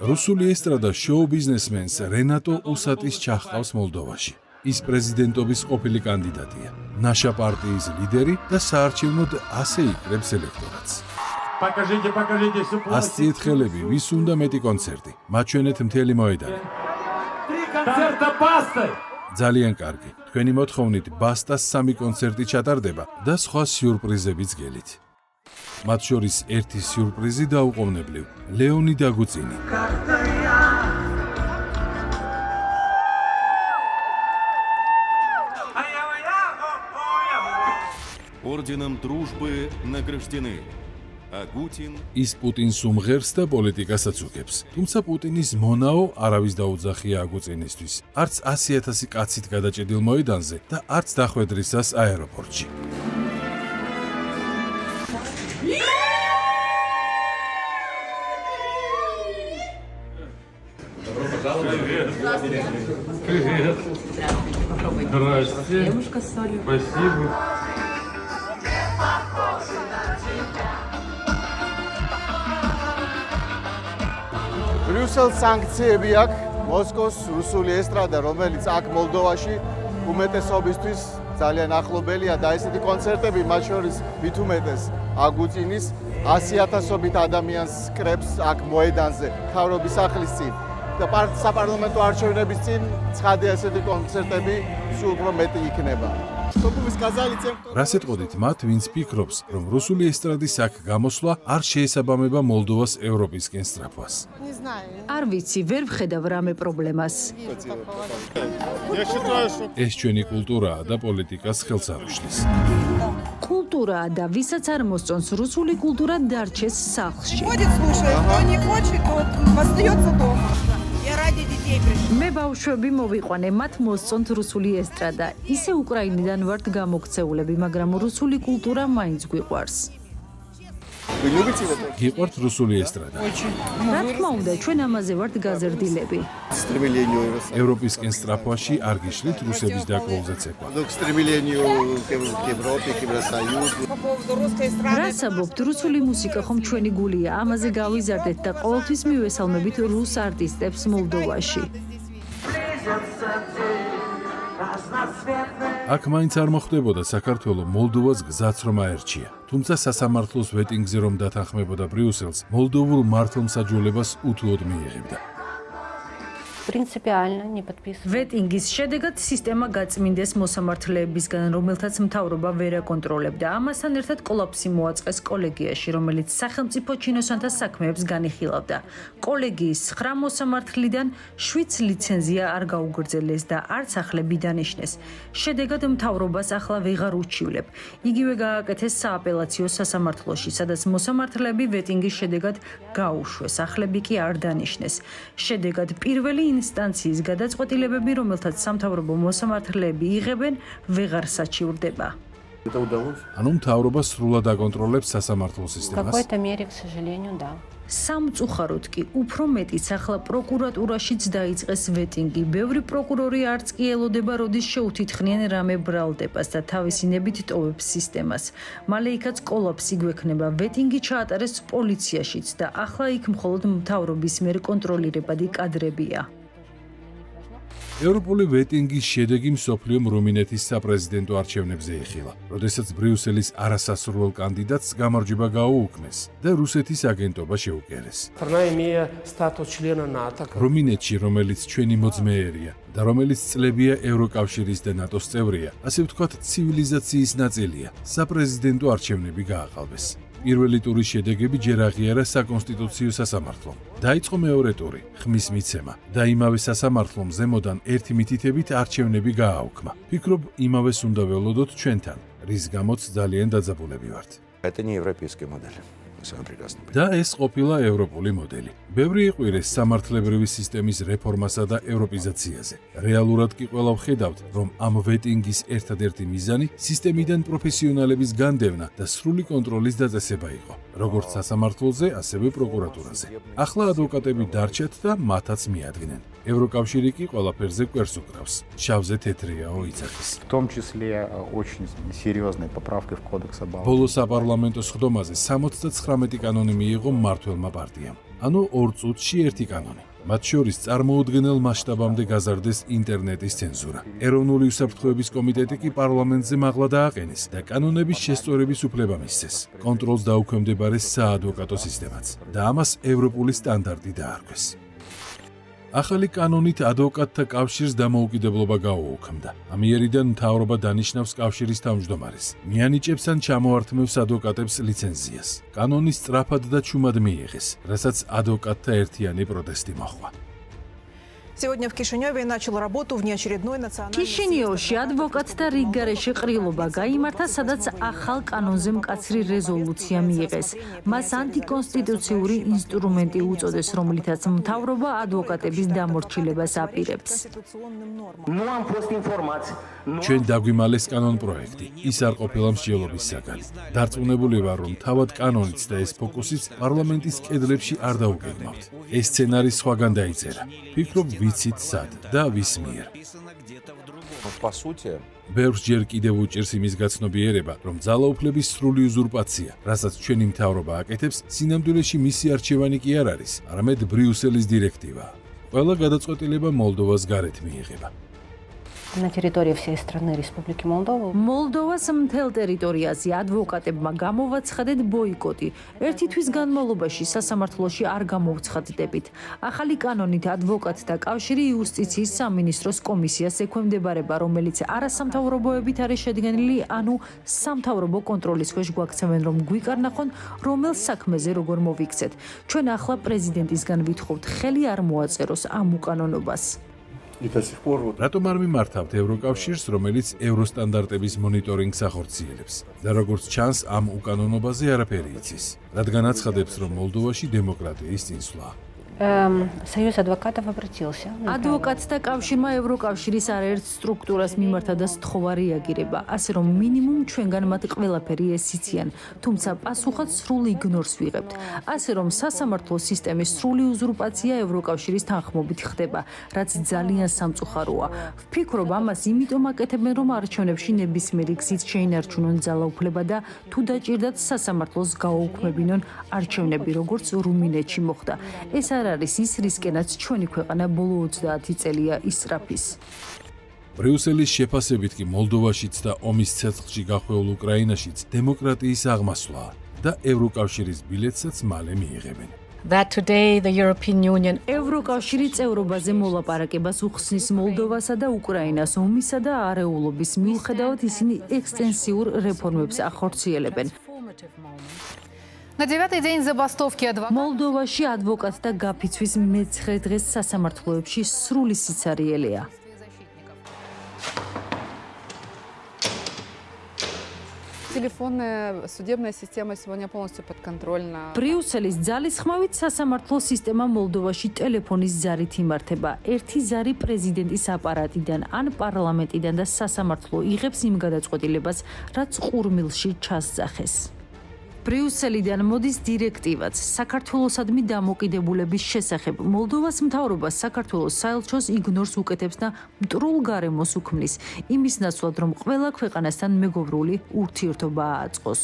რუსული ესტრადა შოუ-ბიზნესმენს რენატო უსატის ჩაჰყავს მოლდოვაში. ის პრეზიდენტობის ყოფილი კანდიდატია, ნაშა პარტიის ლიდერი და საარჩევნოდ ასე იკრებს ელექტორატს. ასწიეთ ხელები, ვის უნდა მეტი კონცერტი, მაჩვენეთ მთელი მოედანი. ძალიან კარგი, თქვენი მოთხოვნით ბასტას 3 კონცერტი ჩატარდება და სხვა სიურპრიზებიც გელით. მათ შორის ერთი სიურპრიზი დაუყოვნებლივ, ლეონი დაგუწინი. Орденом дружбы награждены. ის პუტინს უმღერს და პოლიტიკასაც უგებს. თუმცა პუტინის მონაო არავის დაუძახია აგუწინისთვის. არც 100,000 კაცით გადაჭედილ მოედანზე და არც დახვედრისას აეროპორტში. Привет. Здравствуйте. Девушка с солью. Спасибо. ბრიუსელს სანქციები აქვს მოსკოს რუსული ესტრადა, რომელიც აქ მოლდოვაში უმეტესობისთვის ძალიან ახლობელია და ესეთი კონცერტები მათ შორის მით უმეტეს აგუწინის 100,000-ობით ადამიანს კრებს აქ მოედანზე მთავრობის სახლის წინ და საპარლამენტო არჩევნების წინ ცხადია ესეთი კონცერტები სულ უფრო მეტი იქნება. რას ეტყოდით მათ, ვინც ფიქრობს, რომ რუსული ესტრადის აქ გამოსვლა არ შეესაბამება მოლდოვას ევროპისკენ სწრაფვას? არ ვიცი, ვერ ვხედავ რამე პრობლემას. ეს ჩვენი კულტურაა და პოლიტიკას ხელს არ უშლის. კულტურაა და ვისაც არ მოსწონს რუსული კულტურა დარჩეს სახლში. მე ბავშვები მოვიყვანე, მათ მოსწონთ რუსული ესტრადა. ისე უკრაინიდან ვართ გამოქცეულები, მაგრამ რუსული კულტურა მაინც გვიყვარს. გიყვართ რუსული ესტრადა? რა თქმა უნდა, ჩვენ ამაზე ვართ გაზრდილები. ევროპისკენ სწრაფვაში არ გიშლით რუსების დაკვოლზე ცეკვა? რა საბობთ, რუსული მუსიკა ხომ ჩვენი გულია, ამაზე გავიზარდეთ და ყოველთვის მივესალმებით რუს არტისტებს მოლდოვაში. აქ მაინც არ მოხდებოდა საქართველოს მოლდოვას გზაც რომ აერჩია. თუმცა სასამართლოს ვეტინგზე რომ დათანხმებოდა ბრიუსელს, მოლდოვურ მართლმსაჯულებას უთუოდ მიიღებდა. ვეტინგის შედეგად სისტემა გაწმინდეს მოსამართლეებისგან, რომელთაც მთავრობა ვერ აკონტროლებდა. ამასთან ერთად კოლაფსი მოაწყეს კოლეგიაში, რომელიც სახელმწიფო ჩინოსანთა საქმეებს განიხილავდა. კოლეგიის 9 მოსამართლიდან 7 ლიცენზია არ გაუგრძელეს და არც ახლები დანიშნეს. შედეგად მთავრობას ახლა ვეღარ უჩივლებ. იგივე გააკეთეს სააპელაციო სასამართლოში, სადაც მოსამართლეები ვეტინგის შედეგად გაუშვეს, ახლები კი არ დანიშნეს. შედეგად პირველი ინსტანციის გადაწყვეტილებები, რომელთაც სამთავრობო მოსამართლეები იღებენ, ვეღარ საჩივრდება. ანუ მთავრობა სრულად აკონტროლებს სასამართლო სისტემას? სამწუხაროდ კი უფრო მეტიც ახლა პროკურატურაშიც დაიწყეს ვეტინგი. ბევრი პროკურორი არც კი ელოდება, როდის შეუთითხნიან რამე ბრალდებას და თავისინებით ტოვებს სისტემას. მალე იქაც კოლაფსი გვექნება. ვეტინგი ჩაატარეს პოლიციაშიც და ახლა იქ მხოლოდ მთავრობის მიერ კონტროლირებადი კადრებია. ევროპული ვეტინგის შედეგი მსოფლიო რუმინეთის საპრეზიდენტო არჩევნებზე ეხილა, როდესაც ბრიუსელის არასასურველ კანდიდატს გამარჯვება გაუუქმეს და რუსეთის აგენტობა შეუკერეს. რუმინეთში, რომელიც ჩვენი მოძმეერია და რომელიც წლებია ევროკავშირის და ნატოს წევრია, ასე ვთქვათ, ცივილიზაციის ნაწილია, საპრეზიდენტო არჩევნები გააყალბეს. პირველი ტურის შედეგები ჯერ აღიარა საკონსტიტუციო სასამართლომ. დაიწყო მეორე ტური, ხმის მიცემა და იმავე სასამართლომ ზემოდან ერთი მითითებით არჩევნები გააუქმა. ფიქრობ, იმავეს უნდა ველოდოთ ჩვენთან, რის გამოც ძალიან დაძაბულები ვართ. და ეს ყოფილა ევროპული მოდელი. ბევრი იყვირეს სამართლებრივი სისტემის რეფორმასა და ევროპიზაციაზე. რეალურად კი ყველა ვხედავთ, რომ ამ ვეტინგის ერთადერთი მიზანი სისტემიდან პროფესიონალების განდევნა და სრული კონტროლის დაწესება იყო, როგორც სასამართლოზე, ასევე პროკურატურაზე. ახლა ადვოკატები დარჩათ და მათაც მიადგნენ. ევროკავშირი კი ყველაფერზე კვერს უკრავს. შავზე თეთრიაო იცახის. ბოლო საპარლამენტო სხდომაზე 79 კანონი მიიღო მმართველმა პარტიამ. ანუ 2 წუთში ერთი კანონი. მათ შორის წარმოუდგენელ მასშტაბამდე გაზარდეს ინტერნეტის ცენზურა. ეროვნული უსაფრთხოების კომიტეტი კი პარლამენტზე მაღლა დააყენეს და კანონების შესწორების უფლება მისცეს. კონტროლს დაუქვემდებარეს საადვოკატო სისტემაც და ამას ევროპული სტანდარტი დაარქვეს. ახალი კანონით ადვოკატთა კავშირს დამოუკიდებლობა გაუუქმდა. ამიერიდან მთავრობა დანიშნავს კავშირის თავმჯდომარეს. მიანიჭებს ან ჩამოართმევს ადვოკატებს ლიცენზიას. კანონი სწრაფად და ჩუმად მიიღეს, რასაც ადვოკატთა ერთიანი პროტესტი მოჰყვა. Сегодня в Кишиневе начал работу внеочередной национальный... Кишиневში ადვოკატთა რიგგარეშე ყრილობა გაიმართა, სადაც ახალ კანონზე მკაცრი რეზოლუცია მიიღეს. მას ანტიკონსტიტუციური ინსტრუმენტი უწოდეს, რომლითაც მთავრობა ადვოკატების დამორჩილებას აპირებს. ჩვენ დაგვიმალეს კანონ პროექტი. ის არ ყოფილა მსჯელობის საგანი. დარწმუნებული ვარ, რომ თავად კანონიც და ეს ფოკუსიც პარლამენტის კედლებში არ დაუგეგმავთ. ეს სცენარი სხვაგან დაიწერა. ფიქრობ, ვიცით სად და ვის მიერ. По сути, ბევრს ჯერ კიდევ უჭირს იმის გაცნობიერება, რომ ძალაუფლების სრული უზურპაცია, რასაც ჩვენი მთავრობა აკეთებს, სინამდვილეში მისი არჩევანი კი არ არის, არამედ ბრიუსელის დირექტივა. ყველა გადაწყვეტილება მოლდოვას გარეთ მიიღება. На территории всей страны Республики Молдова. მოლდოვას მთელ ტერიტორიაზე ადვოკატებმა გამოვაცხადეთ ბოიკოტი. ერთი თვის განმავლობაში სასამართლოში არ გამოვცხადდებით. ახალი კანონით ადვოკატთა კავშირი იუსტიციის სამინისტროს კომისიას ექვემდებარება, რომელიც არასამთავრობოებით არის შედგენილი, ანუ სამთავრობო კონტროლის ქვეშ გვაქცევენ, რომ გვიკარნახონ, რომელ საქმეზე როგორ მოვიქცეთ. ჩვენ ახლა პრეზიდენტისგან ვითხოვთ, ხელი არ მოაწეროს ამ უკანონობას. რატომ არ მიმართავთ ევროკავშირს, რომელიც ევროსტანდარტების მონიტორინგს ახორციელებს? და როგორც ჩანს, ამ უკანონობაზე არაფერი იცის, რადგან აცხადებს, რომ მოლდოვაში დემოკრატიის წინსვლა. Союз адвокатов обратился. ადვოკატთა კავშირმა ევროკავშირის არაერთ სტრუქტურას მიმართა და სთხოვა რეაგირება, ასე რომ მინიმუმ ჩვენგან მათ ყველაფერი ესიციან, თუმცა პასუხად სრულ იგნორს ვიღებთ. ასე რომ სასამართლო სისტემის სრული უზურპაცია ევროკავშირის თანხმობით ხდება, რაც ძალიან სამწუხაროა. ვფიქრობ, ამას იმიტომ აკეთებენ, რომ არჩევნებში ნებისმიერი გზით შეინარჩუნონ ძალაუფლება და თუ დაჭირდათ სასამართლოს გააუქმებინონ არჩევნები, როგორც რუმინეთში მოხდა. ეს არ არის ის რისკენაც ჩვენი ქვეყანა ბოლო 30 წელია ისწრაფის. ბრიუსელის შეფასებით კი მოლდოვაშიც და ომის ცეცხლში გახვეულ უკრაინაშიც დემოკრატიის აღმასვლაა და ევროკავშირის ბილეთსაც მალე მიიღებენ. That today the European Union ევროკავშირი წევრობაზე მოლაპარაკებას უხსნის მოლდოვასა და უკრაინას ომისა და არეულობის მიუხედავად ისინი ექსტენსიურ რეფორმებს ახორციელებენ. На 9-й день забастовки адвокатов. მოლდოვაში ადვოკატთა გაფიცვის მე-9 დღეს სასამართლოებში სრული სიცარიელია. Телефонная судебная система сегодня полностью подконтрольна. ბრიუსელის ძალისხმევით სასამართლო სისტემა მოლდოვაში ტელეფონის ზარით იმართება. ერთი ზარი პრეზიდენტის აპარატიდან ან პარლამენტიდან და სასამართლო იღებს იმ გადაწყვეტილებას, რაც ყურმილში ჩასძახეს. ბრიუსელიდან მოდის დირექტივაც საქართველოსადმი დამოკიდებულების შესახებ. მოლდოვას მთავრობა საქართველოს საელჩოს იგნორს უკეთებს და მტრულ გარემოს უქმნის, იმის ნაცვლად, რომ ყველა ქვეყანასთან მეგობრული ურთიერთობა აწყოს.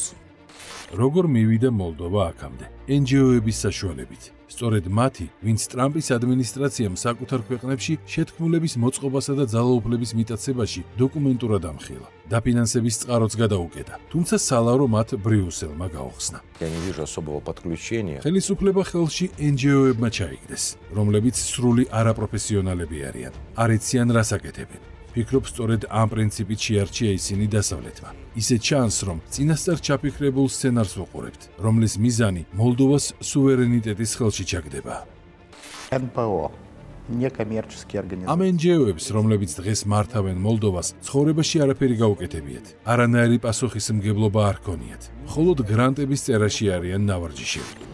როგორ მივიდა მოლდოვა აქამდე? NGO-ების საშუალებით. სწორედ მათი, ვინც ტრამპის ადმინისტრაციამ საკუთარ ქვეყნებში შეთქმულების მოწყობასა და ძალაუფლების მიტაცებაში დოკუმენტურად ამხილა. დაფინანსების წყაროც გადაუკეთა, თუმცა სალარო მათ ბრიუსელმა გაუხსნა. я не вижу особого подключения. ხელისუფლება ხელში NGO-ებმა ჩაიგდეს, რომლებიც სრული არაპროფესიონალები არიან. არ იციან რას აკეთებენ. ფიქრობ, სწორედ ამ პრინციპით შეარჩია ისინი დასავლეთმა. ისე ჩანს, რომ წინასწარ ჩაფიქრებულ სცენარს ვუყურებთ, რომლის მიზანი მოლდოვას სუვერენიტეტის ხელში ჩაგდება. НПО, некоммерческие организации. ამ NGO-ებს, რომლებიც დღეს მართავენ მოლდოვას, ცხოვრებაში არაფერი გაუკეთებიათ. არანაირი პასუხისმგებლობა არ ქონიათ. მხოლოდ გრანტების წერაში არიან ნავარჯიშები.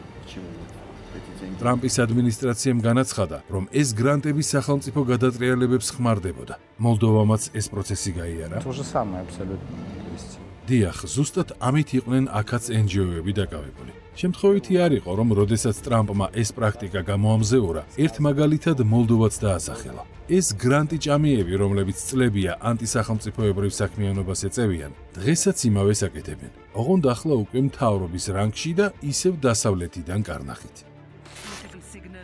ტრამპის ადმინისტრაციამ განაცხადა, რომ ეს გრანტები სახელმწიფო გადატრიალებებს ხმარდებოდა. მოლდოვამაც ეს პროცესი გაიარა. То же самое абсолютно. То есть დიახ, ზუსტად ამით იყვნენ აქაც NGO-ები დაკავებული. შემთხვევითი არ იყო, რომ როდესაც ტრამპმა ეს პრაქტიკა გამოამზეურა, ერთ მაგალითად მოლდოვაც დაასახელა. ეს გრანტი ჭამიები, რომლებიც წლებია ანტისახელმწიფოებრივ საქმიანობას ეწევიან, დღესაც იმავეს აკეთებენ. ოღონდ ახლა უკვე მთავრობის რანგში და ისევ დასავლეთიდან კარნახით.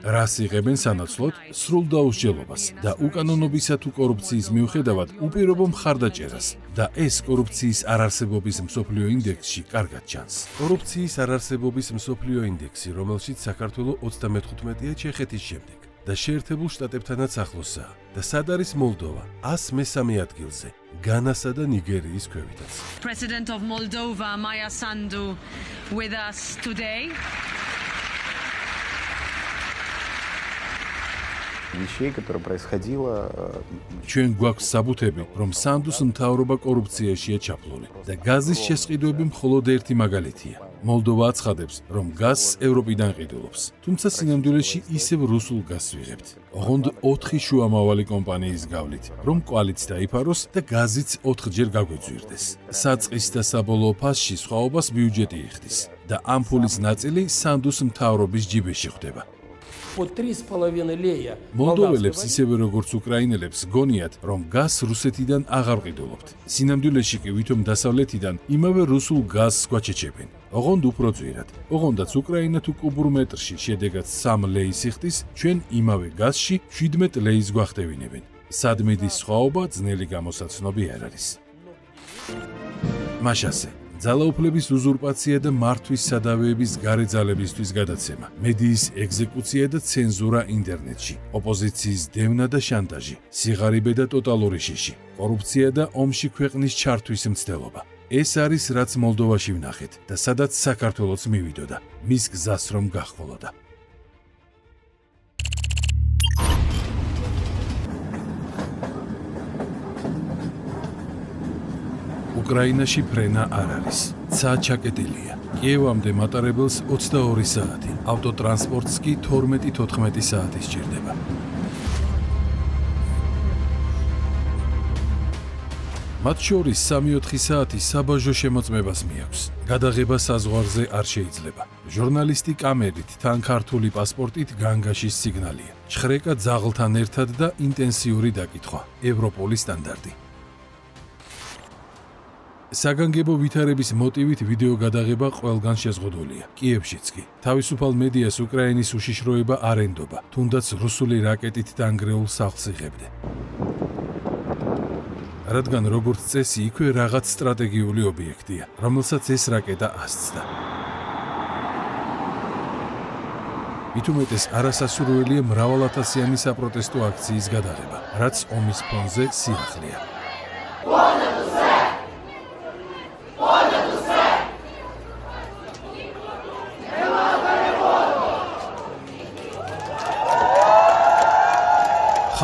რას იღებენ სანაცვლოდ? სრულ დაუსჯელობას და უკანონობისა თუ კორუფციის მიუხედავად უპირობო მხარდაჭერას და ეს კორუფციის არარსებობის მსოფლიო ინდექსში კარგად ჩანს. კორუფციის არარსებობის მსოფლიო ინდექსი, რომელშიც საქართველო 35-ია ჩეხეთის შემდეგ და შეერთებულ შტატებთანაც ახლოსაა და სად არის მოლდოვა 103 ადგილზე, განასა და ნიგერიის ქვევითაც. President of Moldova, Maya Sandu, with us today. вещей, которые происходило. ჩვენ გვაქვს საბუთები, რომ სანდუს მთავრობა კორუფციაშია ჩაფლული და გაზის შესყიდვები მხოლოდ ერთი მაგალითია. მოლდოვა აცხადებს, რომ გაზს ევროპიდან ყიდულობს, თუმცა სინამდვილეში ისევ რუსულ გაზს ვიღებთ. ოღონდ 4 შუამავალი კომპანიის გავლით, რომ კვალიც დაიფაროს და გაზიც 4-ჯერ გაგვეძვირდეს. საწყის და საბოლოო ფასში სხვაობას ბიუჯეტი იხდის და ამ ფულის ნაწილი სანდუს მთავრობის ჯიბეში ხვდება. по 3,5 лея. მოლდოველებს ისევე როგორც უკრაინელებს გონიათ, რომ გაზს რუსეთიდან აღარ ყიდულობთ. სინამდვილეში კი ვითომ დასავლეთიდან იმავე რუსულ გაზს გვაჩეჩებენ. ოღონდ უფრო ძვირად. ოღონდაც უკრაინა თუ კუბურ მეტრში შედეგად 3 ლეის იხდის, ჩვენ იმავე გაზში 17 ლეის გვახტევინებენ. სადმედის სხვაობა ძნელი გამოსაცნობი არ არის. მაშასე ძალაუფლების უზურპაცია და მართვის სადავეების გარე ძალებისთვის გადაცემა, მედიის ეგზეკუცია და ცენზურა ინტერნეტში, ოპოზიციის დევნა და შანტაჟი, სიღარიბე და ტოტალური შიში, კორუფცია და ომში ქვეყნის ჩართვის მცდელობა. ეს არის რაც მოლდოვაში ვნახეთ და სადაც საქართველოც მივიდოდა, მის გზას რომ გაჰყოლოდა. უკრაინაში ფრენა არ არის. ცა ჩაკეტილია. კიევამდე მატარებელს 22 საათი, ავტოტრანსპორტს კი 12-14 საათი სჭირდება. მათ შორის 3-4 საათი საბაჟო შემოწმებას მიაქვს. გადაღება საზღვარზე არ შეიძლება. ჟურნალისტი კამერით, თან ქართული პასპორტით განგაშის სიგნალია. ჩხრეკა ძაღლთან ერთად და ინტენსიური დაკითხვა. ევროპული სტანდარტი. საგანგებო ვითარების მოტივით ვიდეო გადაღება ყველგან შეზღუდულია. კიევშიც კი. თავისუფალ მედიას უკრაინის უშიშროება არ ენდობა, თუნდაც რუსული რაკეტით დანგრეულ სახლს იღებდა. რადგან როგორც წესი იქვე რაღაც სტრატეგიული ობიექტია, რომელსაც ეს რაკეტა ასწდა. მithumetes არასასურველია მრავალათასიანი საპროტესტო აქციის გადაღება, რაც ომის ფონზე სიახლეა.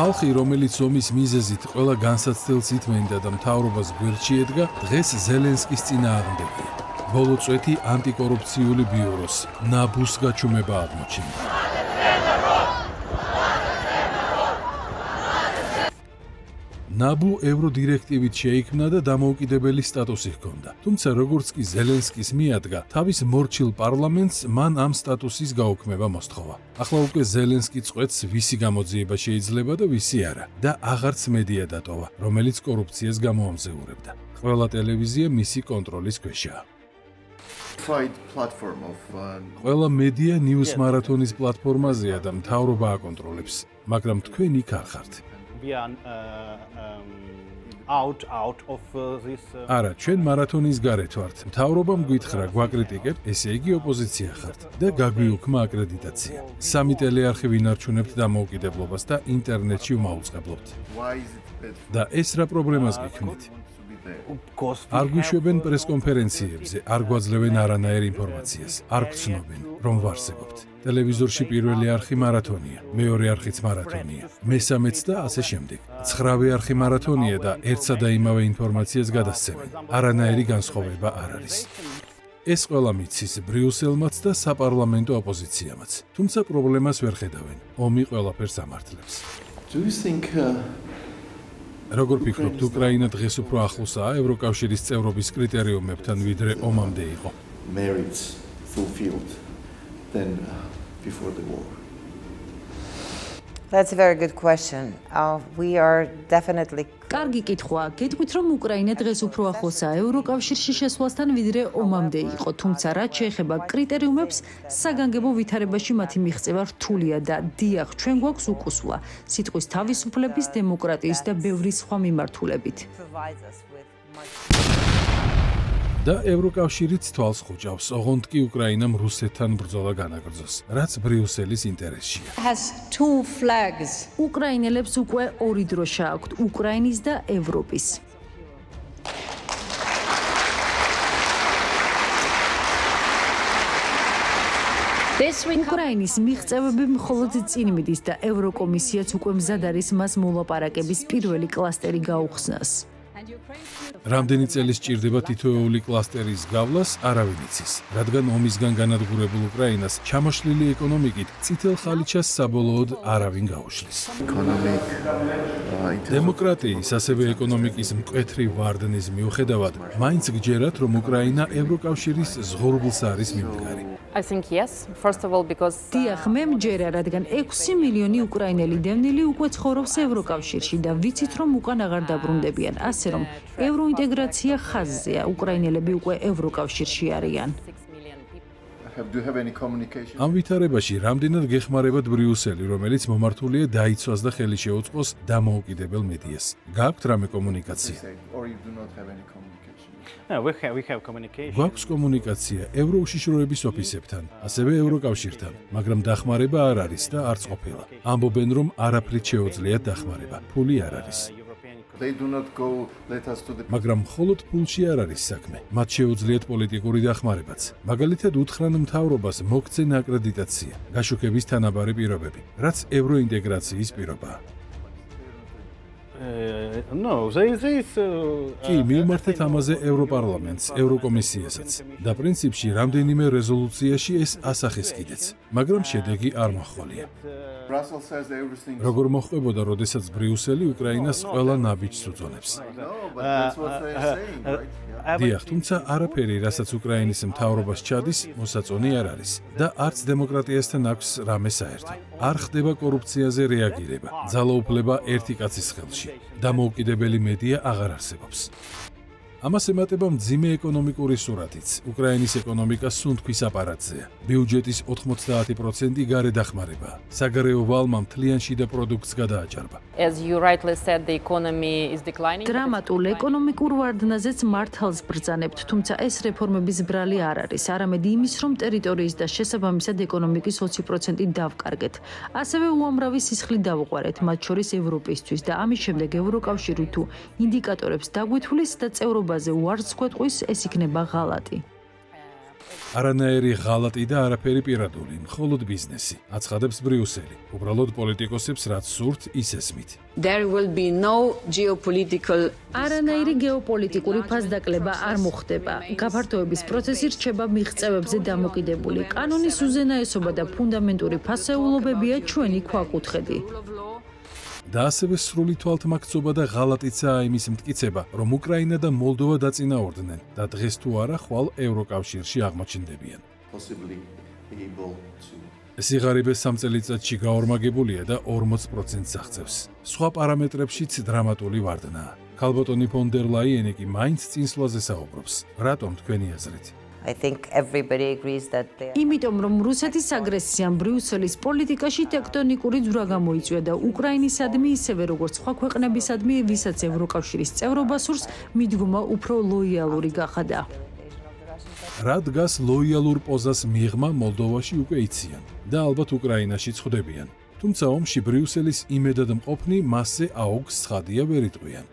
ხალხი, რომელიც ომის მიზეზით ყველა განსაცდელს ითმენდა და მთავრობას გვერდში ედგა, დღეს ზელენსკის წინააღმდეგია. ბოლო წვეთი ანტიკორუფციული ბიუროს ნაბუს გაჩუმება აღმოჩნდა. ნაბუ ევროდირექტივით შეიქმნა და დამოუკიდებელი სტატუსი ჰქონდა. თუმცა როგორც კი ზელენსკის მიადგა, თავის მორჩილ პარლამენტს მან ამ სტატუსის გაუქმება მოსთხოვა. ახლა უკვე ზელენსკი წყვეტს, ვისი გამოძიება შეიძლება და ვისი არა და აღარც მედია დატოვა, რომელიც კორუფციას გამოამზეურებდა. ყველა ტელევიზია მისი კონტროლის ქვეშაა. ყველა მედია ნიუს მარათონის პლატფორმაზეა და მთავრობა აკონტროლებს, მაგრამ თქვენ იქ არ ხართ. არა, ჩვენ მარათონის გარეთ ვართ. მთავრობამ გითხრა, გვაკრიტიკებ, ესე იგი ოპოზიცია ხართ და გაგვიუქმა აკრედიტაცია. 3 ტელეარხი ვინარჩუნებთ დამოუკიდებლობას და ინტერნეტში ვმაუწყებლობთ. და ეს რა პრობლემას გიქმნით? არ გვიშვებენ პრესკონფერენციებზე, არ გვაძლევენ არანაირ ინფორმაციას, არ გცნობენ, რომ ვარსებობთ. ტელევიზორში პირველი არხი მარათონია, მეორე არხიც მარათონია, მესამეც და ასე შემდეგ. 9-ვე არხი მარათონია და ერთსა და იმავე ინფორმაციას გადასცემენ. არანაირი განსხვავება არ არის. ეს ყველა მიცის ბრიუსელმაც და საპარლამენტო ოპოზიციამაც. თუმცა პრობლემას ვერ ხედავენ. ომი ყველაფერს ამართლებს. როგორ ფიქრობთ, უკრაინა დღეს უფრო ახლოსაა ევროკავშირის წევრობის კრიტერიუმებთან, ვიდრე ომამდე იყო? That's a very good question. We are definitely კარგი კითხვა. გეტყვით, რომ უკრაინა დღეს უფრო ახლოსაა ევროკავშირში შესვლასთან, ვიდრე ომამდე იყო, თუმცა რაც შეეხება კრიტერიუმებს, საგანგებო ვითარებაში მათი მიღწევა რთულია და დიახ, ჩვენ გვაქვს უკუსვლა სიტყვის თავისუფლების, დემოკრატიის და ბევრი სხვა მიმართულებით. და ევროკავშირიც თვალს ხუჭავს, ოღონდ კი უკრაინამ რუსეთთან ბრძოლა განაგრძოს, რაც ბრიუსელის ინტერესშია. უკრაინელებს უკვე ორი დროშა აქვთ, უკრაინის და ევროპის. უკრაინის მიღწევები მხოლოდ წინ მიდის და ევროკომისიაც უკვე მზად არის მას მოლაპარაკების პირველი კლასტერი გაუხსნას. რამდენი წელი სჭირდება თითოეული კლასტერის გავლას, არავინ იცის, რადგან ომისგან განადგურებულ უკრაინას ჩამოშლილი ეკონომიკით წითელ ხალიჩას საბოლოოდ არავინ გაუშლის. დემოკრატიის, ასევე ეკონომიკის მკვეთრი ვარდნის მიუხედავად, მაინც გჯერათ, რომ უკრაინა ევროკავშირის ზღურბლს არის მიმდგარი. დიახ, მე მჯერა, რადგან 6 მილიონი უკრაინელი დევნილი უკვე ცხოვრობს ევროკავშირში და ვიცით, რომ უკან აღარ დაბრუნდებიან, ასე რომ ევროინტეგრაცია ხაზზეა, უკრაინელები უკვე ევროკავშირში არიან. ამ ვითარებაში რამდენად გეხმარებათ ბრიუსელი, რომელიც მომართულია დაიცვას და ხელი შეუწყოს დამოუკიდებელ მედიას. გააქვთ რამე კომუნიკაცია? გვაქვს კომუნიკაცია ევროუშიშროების ოფისებთან, ასევე ევროკავშირთან, მაგრამ დახმარება არ არის და არც ყოფილა. ამბობენ, რომ არაფრით შეუძლიათ დახმარება, ფული არ არის. მაგრამ მხოლოდ ფულში არ არის საქმე. მათ შეუძლიათ პოლიტიკური დახმარებაც. მაგალითად უთხრან მთავრობას მოგცენ აკრედიტაცია, გაშუქების თანაბარი პირობები, რაც ევროინტეგრაციის პირობაა. კი, მივმართეთ ამაზე ევროპარლამენტს, ევროკომისიასაც და პრინციპში რამდენიმე რეზოლუციაში ეს ასახეს კიდეც, მაგრამ შედეგი არ მოჰყოლია. როგორ მოხდებოდა, როდესაც ბრიუსელი უკრაინას ყველა ნაბიჯს უძონებს? დიახ, თუმცა არაფერი, რასაც უკრაინის მთავრობას ჩადის, მოსაწონი არ არის და არც დემოკრატიასთან აქვს რამე საერთო. არ ხდება კორუფციაზე რეაგირება, ძალაუფლება ერთი კაცის ხელში. დამოუკიდებელი მედია აღარ არსებობს. ამას ემატება მძიმე ეკონომიკური სურათიც. უკრაინის ეკონომიკა სუნთქვის აპარატზეა. ბიუჯეტის 90% გარე დახმარებაა. საგარეო ვალმა მთლიან შიდა პროდუქტს გადააჭარბა. დრამატულ ეკონომიკურ ვარდნაზეც მართალს ბრძანებთ, თუმცა ეს რეფორმების ბრალი არ არის, არამედ იმის, რომ ტერიტორიის და შესაბამისად ეკონომიკის 20% დავკარგეთ. ასევე უამრავი სისხლი დავუყარეთ, მათ შორის ევროპისთვის და ამის შემდეგ ევროკავშირი თუ ინდიკატორებს დაგვითვლის და წევრობაზე უარს გვეტყვის, ეს იქნება ღალატი. არანაირი ღალატი და არაფერი პირადული, მხოლოდ ბიზნესი. აცხადებს ბრიუსელი. უბრალოდ პოლიტიკოსებს რაც სურთ, ის ესმით. არანაირი გეოპოლიტიკური ფასდაკლება არ მოხდება. გაფართოების პროცესი რჩება მიღწევებზე დამოკიდებული. კანონის უზენაესობა და ფუნდამენტური ფასეულობებია ჩვენი ქვაკუთხედი. და ასევე სრული თვალთმაქცობა და ღალატიცაა იმის მტკიცება, რომ უკრაინა და მოლდოვა დაწინაურდნენ და დღეს თუ არა ხვალ ევროკავშირში აღმოჩნდებიან. სიღარიბე 3 წელიწადში გაორმაგებულია და 40%-ს აღწევს. სხვა პარამეტრებშიც დრამატული ვარდნაა. ქალბატონი ფონ დერ ლაიენი კი მაინც წინსვლაზე საუბრობს. რატომ თქვენი აზრით? იმიტომ რომ რუსეთის აგრესიამ ბრიუსელის პოლიტიკაში ტექტონიკური ძვრა გამოიწვია და უკრაინისადმი ისევე როგორც სხვა ქვეყნებისადმი, ვისაც ევროკავშირის წევრობა სურს, მიდგომა უფრო ლოიალური გახადა. რა დგას ლოიალურ პოზას მიღმა მოლდოვაში უკვე იციან და ალბათ უკრაინაშიც ხვდებიან. თუმცა ომში ბრიუსელის იმედად მყოფნი მასზე აუგს ცხადია ვერ იტყვიან.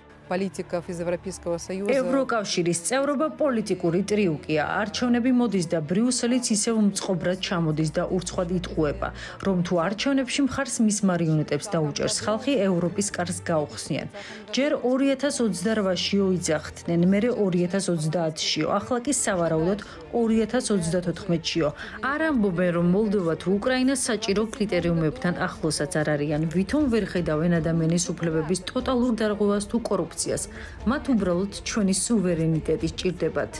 ევროკავშირის წევრობა პოლიტიკური ტრიუკია. არჩევნები მოდის და ბრიუსელიც ისევ მწყობრად ჩამოდის და ურცხვად იტყუება, რომ თუ არჩევნებში მხარს მის მარიონეტებს დაუჭერს ხალხი, ევროპის კარს გაუხსნიან. ჯერ 2028-შიო იძახდნენ, მერე 2030-შიო, ახლა კი სავარაუდოდ 2034-შიო. არ ამბობენ, რომ მოლდოვა თუ უკრაინა საჭირო კრიტერიუმებთან ახლოსაც არ არიან, ვითომ ვერ ხედავენ ადამიანის უფლებების ტოტალურ დარღვევას თუ კორუფციას. მათ უბრალოდ ჩვენი სუვერენიტეტი სჭირდებათ.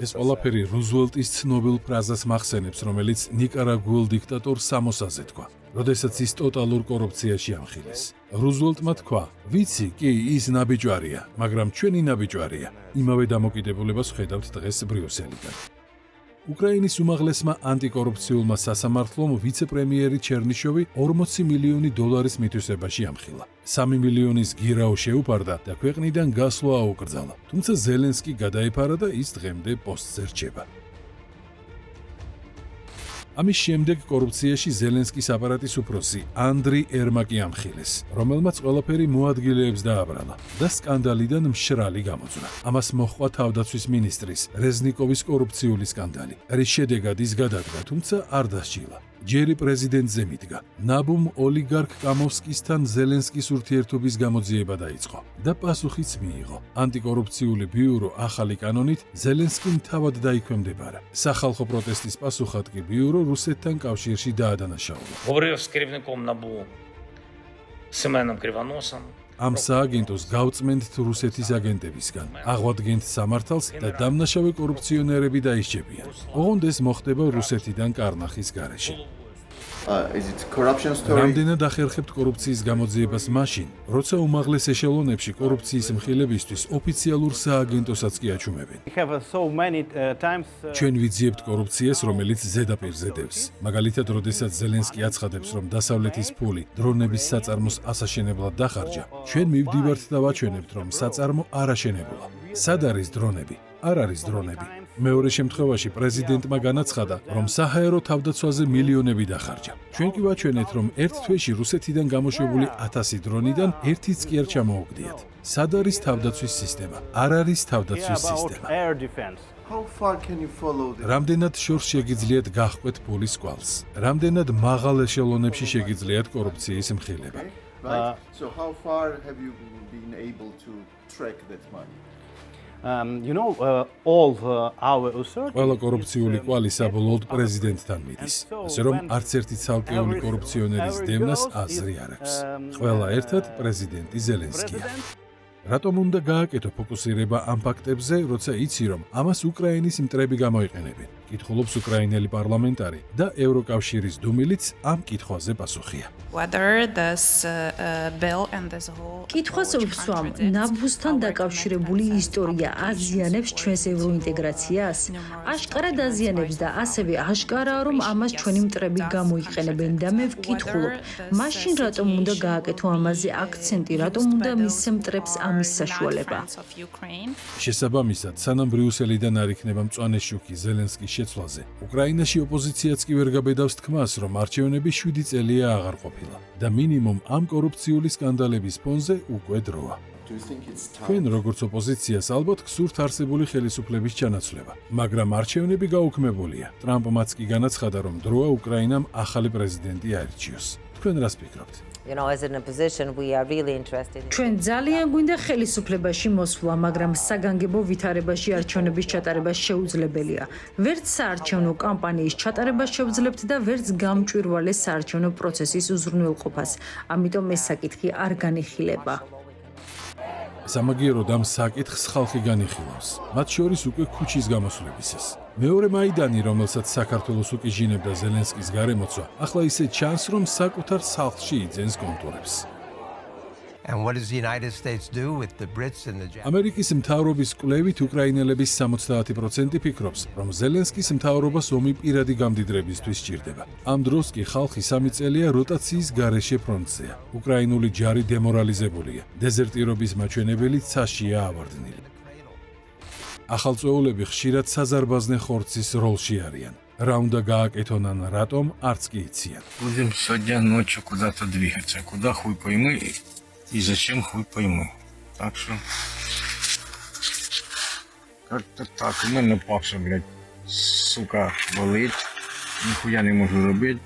ეს ყველაფერი რუზველტის ცნობილ ფრაზას მახსენებს, რომელიც ნიკარაგუელ დიქტატორ სამოსაზე თქვა, როდესაც ის ტოტალურ კორუფციაში ამხილეს. რუზველტმა თქვა: "ვიცი, კი, ის ნაბიჯვარია, მაგრამ ჩვენი ნაბიჯვარია." იმავე დამოკიდებულებას ხედავთ დღეს ბრიუსელიდან. უკრაინის უმაღლესმა ანტიკორუფციულმა სასამართლომ ვიცე-პრემიერი ჩერნიშოვი 40 მილიონი დოლარის მითვისებაში ამხილა. 3 მილიონის გირაო შეუფარდა და ქვეყნიდან გასვლა აუკრძალა. თუმცა ზელენსკი გადაეფარა და ის დღემდე პოსტზე რჩება. ამის შემდეგ კორუფციაში ზელენსკის აპარატის უფროსი ანდრი ერმაკი ამხილეს, რომელმაც ყველაფერი მოადგილეებს დააბრალა და სკანდალიდან მშრალი გამოძვრა. ამას მოჰყვა თავდაცვის მინისტრის რეზნიკოვის კორუფციული სკანდალი, რის შედეგად ის გადადგა, თუმცა არ დასჯილა. ჯერი პრეზიდენტზე მიდგა. ნაბუმ ოლიგარქ კამოვსკისთან ზელენსკის ურთიერთობის გამოძიება დაიწყო და პასუხიც მიიღო. ანტიკორუფციული ბიურო ახალი კანონით ზელენსკიმ თავად დაიქვემდებარა. სახალხო პროტესტის პასუხად კი ბიურო რუსეთთან კავშირში დაადანაშაულა. Говорив з керівником НАБУ Семеном Кривоносом. ამ სააგენტოს გავწმენთ რუსეთის აგენტებისგან, აღვადგენთ სამართალს და დამნაშავე კორუფციონერები დაისჯებიან. ოღონდ ეს მოხდება რუსეთიდან კარნახის გარეშე. რამდენად ახერხებთ კორუფციის გამოძიებას მაშინ, როცა უმაღლეს ეშელონებში კორუფციის მხილებისთვის ოფიციალურ სააგენტოსაც კი აჩუმებენ. ჩვენ ვიძიებთ კორუფციას, რომელიც ზედაპირზე დევს. მაგალითად, როდესაც ზელენსკი აცხადებს, რომ დასავლეთის ფული დრონების საწარმოს ასაშენებლად დახარჯა, ჩვენ მივდივართ და ვაჩვენებთ, რომ საწარმო არ აშენებულა. სად არის დრონები? არ არის დრონები. მეორე შემთხვევაში პრეზიდენტმა განაცხადა, რომ საჰაერო თავდაცვაზე მილიონები დახარჯა. ჩვენ კი ვაჩვენეთ, რომ ერთ თვეში რუსეთიდან გამოშვებული 1000 დრონიდან ერთიც კი არ ჩამოუგდიათ. სად არის თავდაცვის სისტემა? არ არის თავდაცვის სისტემა. რამდენად შორს შეგიძლიათ გაჰყვეთ ფულის კვალს? რამდენად მაღალ ეშელონებში შეგიძლიათ კორუფციის მხილება? ყველა კორუფციული კვალი საბოლოოდ პრეზიდენტთან მიდის, ასე რომ არც ერთი ცალკეული კორუფციონერის დევნას აზრი არ აქვს. ყველა ერთად პრეზიდენტი ზელენსკია. რატომ უნდა გააკეთო ფოკუსირება ამ ფაქტებზე, როცა იცი, რომ ამას უკრაინის მტრები გამოიყენებენ? კითხულობს უკრაინელი პარლამენტარი და ევროკავშირის დუმილიც ამ კითხვაზე პასუხია. კითხვას ვსვამ, ნაბუსთან დაკავშირებული ისტორია აზიანებს ჩვენს ევროინტეგრაციას? აშკარად აზიანებს და ასევე აშკარაა, რომ ამას ჩვენი მტრები გამოიყენებენ და მე ვკითხულობ, მაშინ რატომ უნდა გააკეთო ამაზე აქცენტი, რატომ უნდა მისცემ მტრებს ამის საშუალება? შესაბამისად, სანამ ბრიუსელიდან არ იქნება მწვანე შუქი ზელენსკის შეცვლაზე, უკრაინაში ოპოზიციაც კი ვერ გაბედავს თქმას, რომ არჩევნები 7 წელია აღარ ყოფილა და მინიმუმ ამ კორუფციული სკანდალების ფონზე უკვე დროა. თქვენ როგორც ოპოზიციას ალბათ გსურთ არსებული ხელისუფლების ჩანაცვლება, მაგრამ არჩევნები გაუქმებულია. ტრამპმაც კი განაცხადა, რომ დროა უკრაინამ ახალი პრეზიდენტი აირჩიოს. თქვენ რას ფიქრობთ? ჩვენ ძალიან გვინდა ხელისუფლებაში მოსვლა, მაგრამ საგანგებო ვითარებაში არჩევნების ჩატარება შეუძლებელია. ვერც საარჩევნო კამპანიის ჩატარებას შევძლებთ და ვერც გამჭვირვალე საარჩევნო პროცესის უზრუნველყოფას. ამიტომ ეს საკითხი არ განიხილება. სამაგიეროდ ამ საკითხს ხალხი განიხილავს. მათ შორის უკვე ქუჩის გამოსვლებისას. მეორე მაიდანი, რომელსაც საქართველოს უკიჟინებდა ზელენსკის გარემოცვა, ახლა ისე ჩანს, რომ საკუთარ სახლში იძენს კონტურებს. ამერიკის მთავრობის კვლევით უკრაინელების 70% ფიქრობს, რომ ზელენსკის მთავრობას ომი პირადი გამდიდრებისთვის სჭირდება. ამ დროს კი ხალხი 3 წელია როტაციის გარეშე ფრონტზეა. უკრაინული ჯარი დემორალიზებულია. დეზერტირობის მაჩვენებელი ცაშია ავარდნილი. ახალწეულები ხშირად საზარბაზნე ხორცის როლში არიან. რა უნდა გააკეთონ, რატომ არც კი იციან. Будем сегодня ночью куда-то двигаться. Куда хуй пойми и зачем хуй пойми. Так что как-то так. У мене пахше, блядь, сука, болить. Нихуя не можу робити.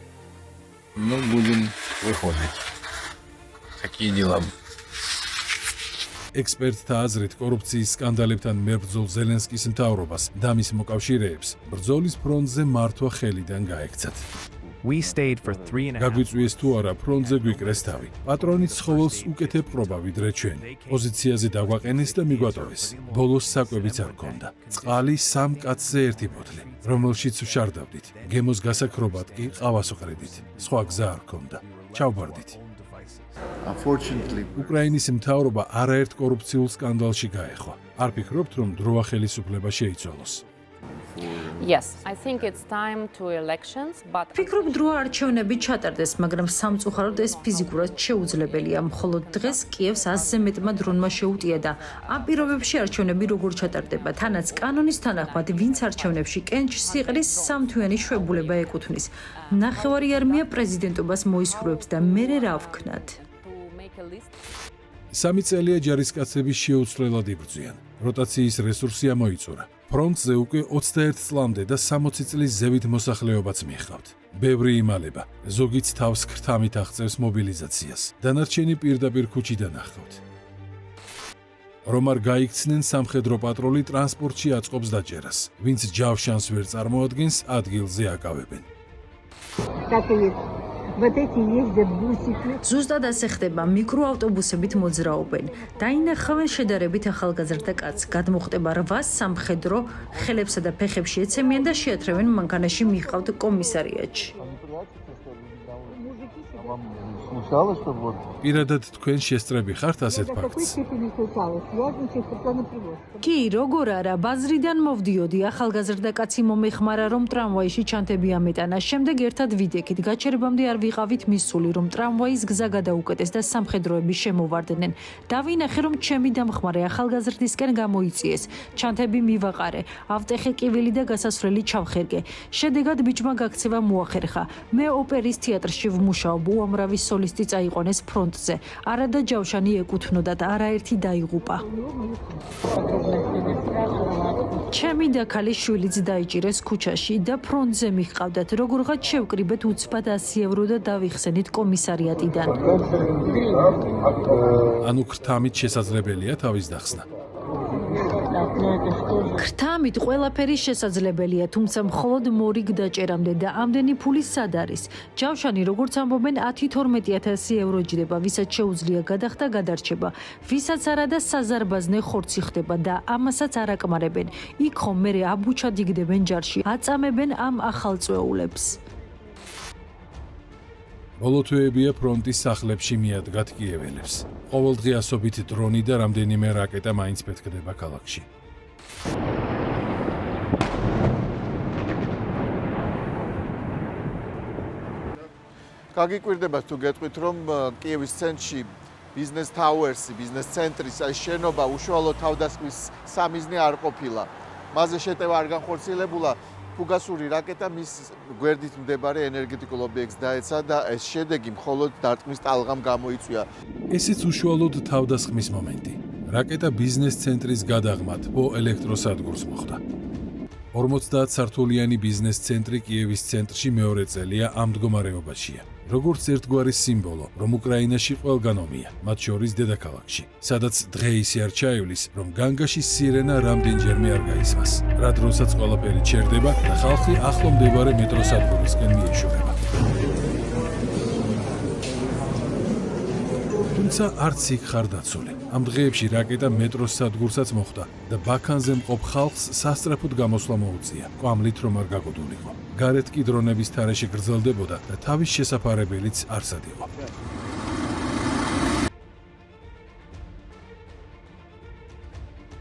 Ну, будем выходить. Такие дела. ექსპერტთა აზრით, კორუფციის სკანდალებთან მებრძოლ ზელენსკის მთავრობას და მის მოკავშირეებს ბრძოლის ფრონტზე მართვა ხელიდან გაექცათ. გაგვიწვიეს თუ არა ფრონტზე გვიკრეს თავი. პატრონით ცხოველს უკეთებ ყრობა ვიდრე ჩვენ. პოზიციაზე დაგვაყენეს და მიგვატოვეს. ბოლოს საკვებიც არ გქონდა. წყალი 3 კაცზე 1 ბოთლი, რომელშიც ვშარდავდით. გემოს გასაქრობად კი ყავას ვყრედით. სხვა გზა არ გქონდა. ჩავბარდით. უკრაინის მთავრობა არაერთ კორუფციულ სკანდალში გაეხვა. არ ფიქრობთ, რომ დროა ხელისუფლება შეიცვალოს? ფიქრობ, დროა არჩევნები ჩატარდეს, მაგრამ სამწუხაროდ ეს ფიზიკურად შეუძლებელია. მხოლოდ დღეს კიევს 100-ზე მეტმა დრონმა შეუტია და ამ პირობებში არჩევნები როგორ ჩატარდება? თანაც კანონის თანახმად, ვინც არჩევნებში კენჭს იყრის, 3 თვიანი შვებულება ეკუთვნის. ნახევარი არმია პრეზიდენტობას მოისურვებს და მერე რა ვქნათ? 3 წელია ჯარისკაცები შეუცვლელად იბრძვიან. როტაციის რესურსი ამოიწურა. ფრონტზე უკვე 21 წლამდე და 60 წლის ზევით მოსახლეობაც მიჰყავთ. ბევრი იმალება, ზოგიც თავს ქრთამით აღწევს მობილიზაციას, დანარჩენი პირდაპირ ქუჩიდან ახავთ. რომ არ გაიქცნენ სამხედრო პატრული ტრანსპორტში აწყობს დაჭერას, ვინც ჯავშანს ვერ წარმოადგენს, ადგილზე აკავებენ. ზუსტად ასე ხდება, მიკროავტობუსებით მოძრაობენ. დაინახავენ შედარებით ახალგაზრდა კაცს, გადმოხტება 8 სამხედრო ხელებსა და ფეხებში ეცემიან და შეათრევენ მანქანაში მიყავთ კომისარიატში. პირადად თქვენ შესწრები ხართ ასეთ ფაქტს? კი, როგორ არა, ბაზრიდან მოვდიოდი, ახალგაზრდა კაცი მომეხმარა, რომ ტრამვაიში ჩანთები ამეტანა. შემდეგ ერთად ვიდექით, გაჩერებამდე არ ვიყავით მისული, რომ ტრამვაის გზა გადაუკეტეს და სამხედროები შემოვარდნენ. დავინახე, რომ ჩემი დამხმარე ახალგაზრდისკენ გამოიწიეს. ჩანთები მივაყარე, ავტეხე კივილი და გასასვლელი ჩავხერგე. შედეგად ბიჭმა გაქცევა მოახერხა. მე ოპერის თეატრში ვმუშაობ, უამრავი სოლისტი წაიყვანეს ფრონტზე. არა და ჯავშანი ეკუთვნოდა და არაერთი დაიღუპა. ჩემი და ქალის შვილიც დაიჭირეს ქუჩაში და ფრონტზე მიჰყავდათ. როგორღაც შევკრიბეთ უცბად 100 ევრო და დავიხსენით კომისარიატიდან. ანუ ქრთამით შესაძლებელია თავის დახსნა. ქრთამით ყველაფერი შესაძლებელია, თუმცა მხოლოდ მორიგ დაჭერამდე და ამდენი ფული სად არის? ჯავშანი, როგორც ამბობენ, 10-12 ევრო ჯდება, ვისაც შეუძლია გადახდა გადარჩება, ვისაც არა და საზარბაზნე ხორცი ხდება და ამასაც არ აკმარებენ. იქ ხომ მერე აბუჩად იგდებენ ჯარში, აწამებენ ამ ახალწვეულებს. ბოლო თვეებია ფრონტის სახლებში მიადგათ კიეველებს. ყოველდღიასობით დრონი და რამდენიმე რაკეტა მაინც ფეთქდება ქალაქში. გაგიკვირდება თუ გეტყვით, რომ კიევის ცენტრში ბიზნეს თაუერსი, ბიზნეს ცენტრის შენობა უშუალო თავდასხმის სამიზნე არ ყოფილა. მასზე შეტევა არ განხორციელებულა. ფუგასური რაკეტა მის გვერდით მდებარე ენერგეტიკულ ობიექტს დაეცა და ეს შედეგი მხოლოდ დარტყმის ტალღამ გამოიწვია. ესეც უშუალოდ თავდასხმის მომენტი. რაკეტა ბიზნეს ცენტრის გადაღმად ბო ელექტროსადგურს მოხვდა. 50 სართულიანი ბიზნეს ცენტრი კიევის ცენტრში მეორე წელია ამ მდგომარეობაშია. როგორც ერთგვარი სიმბოლო, რომ უკრაინაში ყველგან ომია, მათ შორის დედაქალაქში, სადაც დღეისი არ ჩაივლის, რომ განგაშის სირენა რამდენჯერმე არ გაისმას, რა დროსაც ყველაფერი ჩერდება და ხალხი ახლო მდებარე მეტროსადგურისკენ მიეშურება. თუმცა არც იქ ხარ დაცული. ამ დღეებში რაკეტა მეტროს სადგურსაც მოხვდა და ბაქანზე მყოფ ხალხს სასწრაფოდ გამოსვლა მოუწია, კვამლით რომ არ გაგოდულიყო. გარეთ კი დრონების თარეში გრძელდებოდა და თავის შესაფარებელიც არსად იყო.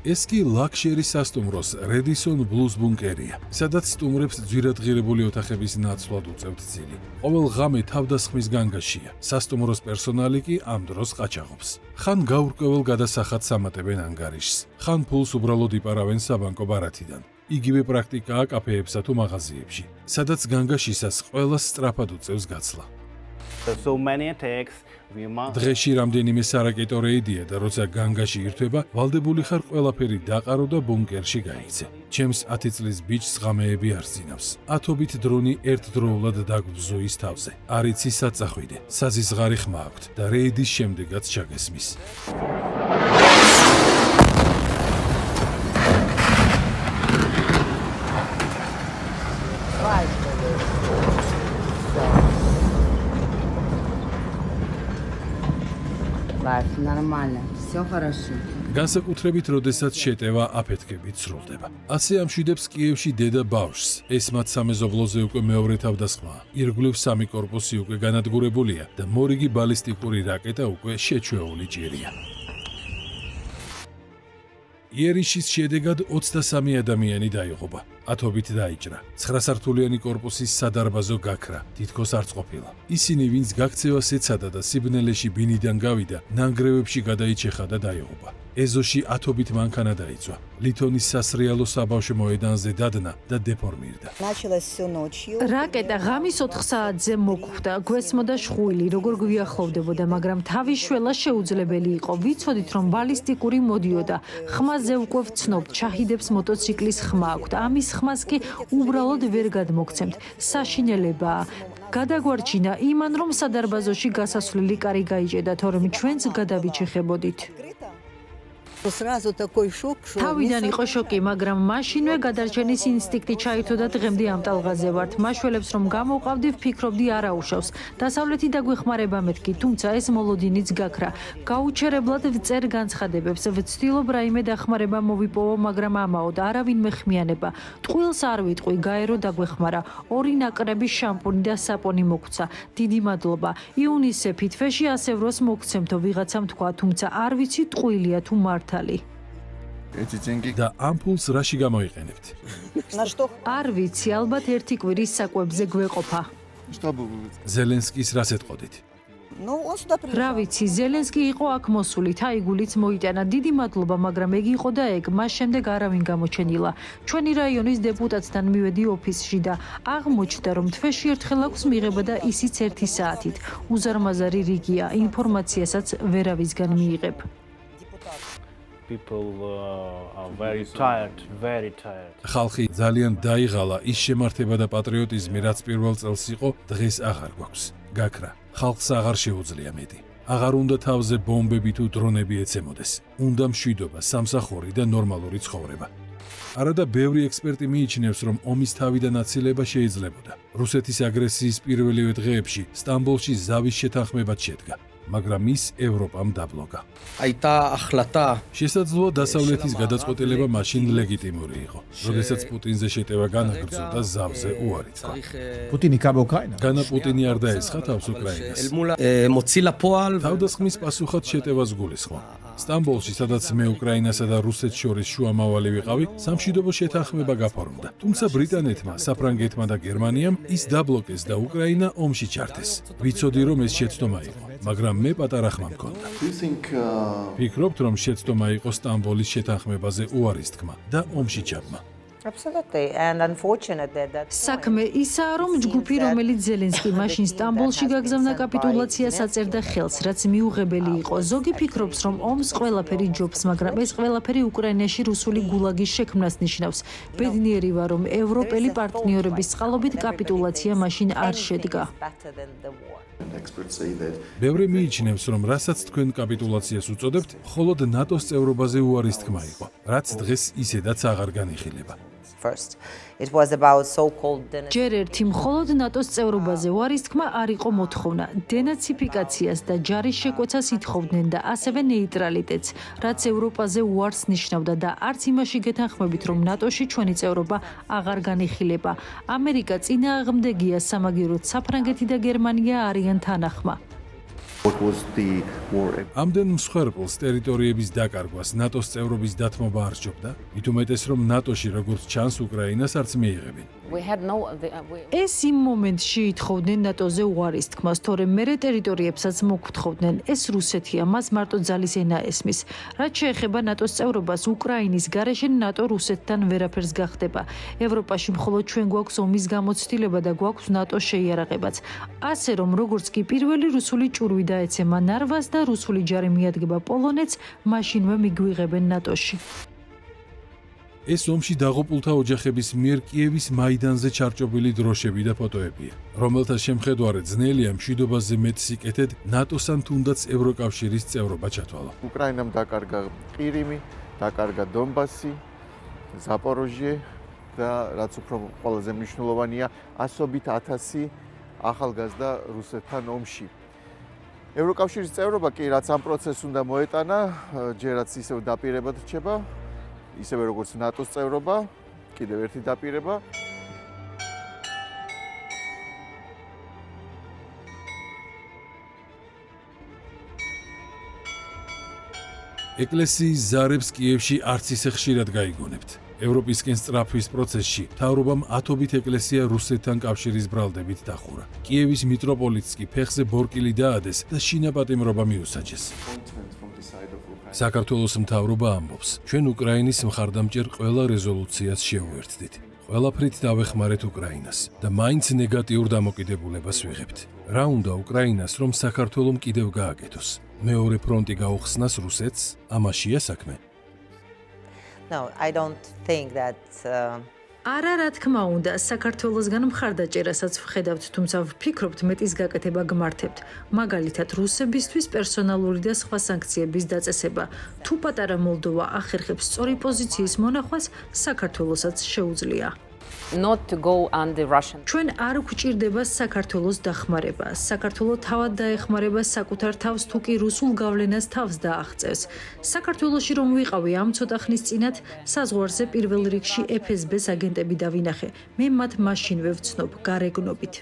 ეს კი ლაქშერის სასტუმროს რედისონ ბლუს ბუნკერია, სადაც სტუმრებს ძვირადღირებული ოთახების ნაცვლად უწევთ ძილი. ყოველ ღამე თავდასხმის განგაშია, სასტუმროს პერსონალი კი ამ დროს ყაჩაღობს. ხან გაურკვეველ გადასახადს ამატებენ ანგარიშს, ხან ფულს უბრალოდ იპარავენ საბანკო ბარათიდან. იგივე პრაქტიკაა კაფეებსა თუ მაღაზიებში, სადაც განგაშისას ყველას სწრაფად უწევს გაცლა. დღეში რამდენიმე სარაკეტო რეიდია და როცა განგაში ირთვება, ვალდებული ხარ ყველაფერი დაყარო და ბუნკერში გაიქცე. ჩემს 10 წლის ბიჭს ღამეები არ ძინავს. ათობით დრონი ერთდროულად დაგვბზოის თავზე. არ იცი სად წახვიდე, საზიზღარი ხმა აქვთ და რეიდის შემდეგაც ჩაგესმის. Нормально, все хорошо. განსაკუთრებით, როდესაც შეტევა აფეთქებით სრულდება. ასე ამშვიდებს კიევში დედა ბავშვს. ეს მათ სამეზობლოზე უკვე მეორე თავდასხმაა. ირგვლივ 3 კორპუსი უკვე განადგურებულია და მორიგი ბალისტიკური რაკეტა უკვე შეჩვეული ჭირია. იერიშის შედეგად 23 ადამიანი დაიღუპა. ათობით დაიჭრა. 9 სართულიანი კორპუსის სადარბაზო გაქრა, თითქოს არც ყოფილა. ისინი, ვინც გაქცევას ეცადა და სიბნელეში ბინიდან გავიდა, ნანგრევებში გადაიჩეხა და დაიღუპა. ეზოში ათობით მანქანა დაიწვა. ლითონის სასრიალო საბავშვო მოედანზე დადნა და დეფორმირდა. რაკეტა ღამის 4 საათზე მოგვხვდა. გვესმოდა შხუილი, როგორ გვიახლოვდებოდა, მაგრამ თავის შველა შეუძლებელი იყო. ვიცოდით, რომ ბალისტიკური მოდიოდა. ხმაზე უკვე ვცნობთ, შაჰიდებს მოტოციკლის ხმა აქვთ. ამის ხმას კი უბრალოდ ვერ გადმოგცემთ. საშინელებაა. გადაგვარჩინა იმან, რომ სადარბაზოში გასასვლელი კარი გაიჭედა, თორემ ჩვენც გადავიჩეხებოდით. თავიდან იყო შოკი, მაგრამ მაშინვე გადარჩენის ინსტინქტი ჩაირთო და დღემდე ამ ტალღაზე ვართ. მაშველებს რომ გამოვყავდი, ვფიქრობდი არა უშავს. დასავლეთი დაგვეხმარება მეთქი, თუმცა ეს მოლოდინიც გაქრა. გაუჩერებლად ვწერ განცხადებებს, ვცდილობ რაიმე დახმარება მოვიპოვო, მაგრამ ამაოდ არავინ მეხმიანება. ტყუილს არ ვიტყვი, გაერო დაგვეხმარა. 2 ნაკრები შამპუნი და საპონი მოგვცა. დიდი მადლობა. იუნისეფი თვეში 100 ევროს მოგცემთო, ვიღაცამ თქვა, თუმცა არ ვიცი ტყუილია თუ მართ. და ამ ფულს რაში გამოიყენებთ? არ ვიცი, ალბათ ერთი კვირის საკვებზე გვეყოფა. ზელენსკის რას ეტყოდით? რა ვიცი, ზელენსკი იყო აქ მოსული, თაიგულიც მოიტანა. დიდი მადლობა, მაგრამ ეგ იყო და ეგ, მას შემდეგ არავინ გამოჩენილა. ჩვენი რაიონის დეპუტატთან მივედი ოფისში და აღმოჩნდა, რომ თვეში ერთხელ აქვს მიღება და ისიც 1 საათით. უზარმაზარი რიგია, ინფორმაციასაც ვერავისგან მიიღებ. ხალხი ძალიან დაიღალა, ის შემართება და პატრიოტიზმი, რაც პირველ წელს იყო, დღეს აღარ გვაქვს. გაქრა, ხალხს აღარ შეუძლია მეტი. აღარ უნდა თავზე ბომბები თუ დრონები ეცემოდეს. უნდა მშვიდობა, სამსახური და ნორმალური ცხოვრება. არადა ბევრი ექსპერტი მიიჩნევს, რომ ომის თავიდან აცილება შეიძლებოდა. რუსეთის აგრესიის პირველივე დღეებში სტამბოლში ზავის შეთანხმებაც შედგა. მაგრამ ის ევროპამ დაბლოკა. შესაძლოა დასავლეთის გადაწყვეტილება მაშინ ლეგიტიმური იყო, როდესაც პუტინზე შეტევა განაგრძო და ზავზე უარი თქვა. განა პუტინი არ დაესხა თავს უკრაინას. თავდასხმის პასუხად შეტევას გულისხმობ. სტამბოლში, სადაც მე უკრაინასა და რუსეთს შორის შუამავალი ვიყავი, სამშვიდობო შეთანხმება გაფორმდა. თუმცა ბრიტანეთმა, საფრანგეთმა და გერმანიამ ის დაბლოკეს და უკრაინა ომში ჩართეს. ვიცოდი, რომ ეს შეცდომა იყო, მაგრამ მე პატარა ხმა მქონდა. ფიქრობთ, რომ შეცდომა იყო სტამბოლის შეთანხმებაზე უარის თქმა და ომში ჩაბმა. საქმე ისაა, რომ ჯგუფი, რომელიც ზელენსკი მაშინ სტამბოლში გაგზავნა კაპიტულაციას აწერდა ხელს, რაც მიუღებელი იყო. ზოგი ფიქრობს, რომ ომს ყველაფერი ჯობს, მაგრამ ეს ყველაფერი უკრაინაში რუსული გულაგის შექმნას ნიშნავს. ბედნიერი ვარ, რომ ევროპელი პარტნიორების წყალობით კაპიტულაცია მაშინ არ შედგა. ბევრი მიიჩნევს, რომ რასაც თქვენ კაპიტულაციას უწოდებთ, მხოლოდ ნატოს წევრობაზე უარის თქმა იყო, რაც დღეს ისედაც აღარ განიხილება. ჯერ ერთი მხოლოდ ნატოს წევრობაზე უარის თქმა არ იყო მოთხოვნა. დენაციფიკაციას და ჯარის შეკვეცას ითხოვდნენ და ასევე ნეიტრალიტეტს, რაც ევროპაზე უარს ნიშნავდა და არც იმაში გეთანხმებით, რომ ნატოში ჩვენი წევრობა აღარ განიხილება. ამერიკა წინააღმდეგია, სამაგიეროდ საფრანგეთი და გერმანია არიან თანახმა. ამდენ მსხვერპლს ტერიტორიების დაკარგვას ნატოს წევრობის დათმობა არ სჯობდა, მით უმეტეს, რომ ნატოში როგორც ჩანს უკრაინას არც მიიღებენ. ეს იმ მომენტში ითხოვდნენ ნატოზე უარის თქმას, თორემ მერე ტერიტორიებსაც მოგთხოვდნენ. ეს რუსეთია, მას მარტო ძალის ენა ესმის. რაც შეეხება ნატოს წევრობას, უკრაინის გარეშე ნატო რუსეთთან ვერაფერს გახდება. ევროპაში მხოლოდ ჩვენ გვაქვს ომის გამოცდილება და გვაქვს ნატოს შეიარაღებაც. ასე რომ, როგორც კი პირველი რუსული ჭურვი დაეცემა ნარვას და რუსული ჯარი მიადგება პოლონეთს, მაშინვე მიგვიღებენ ნატოში. ეს ომში დაღუპულთა ოჯახების მიერ კიევის მაიდანზე ჩარჭობილი დროშები და ფოტოებია, რომელთა შემხედვარედ ძნელია მშვიდობაზე მეტ სიკეთედ ნატოსთან თუნდაც ევროკავშირის წევრობა ჩათვალა. უკრაინამ დაკარგა ყირიმი, დაკარგა დონბასი, ზაპოროჟიე და რაც უფრო ყველაზე მნიშვნელოვანია, ასობით 1000 ახალგაზრდა რუსეთთან ომში. ევროკავშირის წევრობა კი რაც ამ პროცესს უნდა მოეტანა, ჯერაც ისევ დაპირებად რჩება, ისევე როგორც ნატოს წევრობა, კიდევ ერთი დაპირება. ეკლესიის ზარებს კიევში არც ისე ხშირად გაიგონებთ. ევროპისკენ სწრაფვის პროცესში მთავრობამ ათობით ეკლესია რუსეთთან კავშირის ბრალდებით დახურა. კიევის მიტროპოლიტს კი ფეხზე ბორკილი დაადეს და შინაპატიმრობა მიუსაჯეს. საქართველოს მთავრობა ამბობს, ჩვენ უკრაინის მხარდამჭერ ყველა რეზოლუციას შევუერთდით. ყველაფრით დავეხმარეთ უკრაინას და მაინც ნეგატიურ დამოკიდებულებას ვიღებთ. რა უნდა უკრაინას, რომ საქართველომ კიდევ გააკეთოს? მეორე ფრონტი გაუხსნას რუსეთს? ამაშია საქმე. No, I don't think that არა, რა თქმა უნდა, საქართველოსგან მხარდაჭერასაც ვხედავთ, თუმცა ვფიქრობთ, მეტის გაკეთება გმართებთ. მაგალითად, რუსებისთვის პერსონალური და სხვა სანქციების დაწესება. თუ პატარა მოლდოვა ახერხებს სწორი პოზიციის მონახვას, საქართველოსაც შეუძლია. Not to go under Russian. ჩვენ არ გვჭირდება საქართველოს დახმარება. საქართველო თავად დაეხმარება საკუთარ თავს, თუ კი რუსულ გავლენას თავს დააღწევს. საქართველოში რომ ვიყავი ამ ცოტა ხნის წინათ, საზღვარზე პირველ რიგში FSB-ს აგენტები დავინახე. მე მათ მაშინვე ვცნობ, გარეგნობით.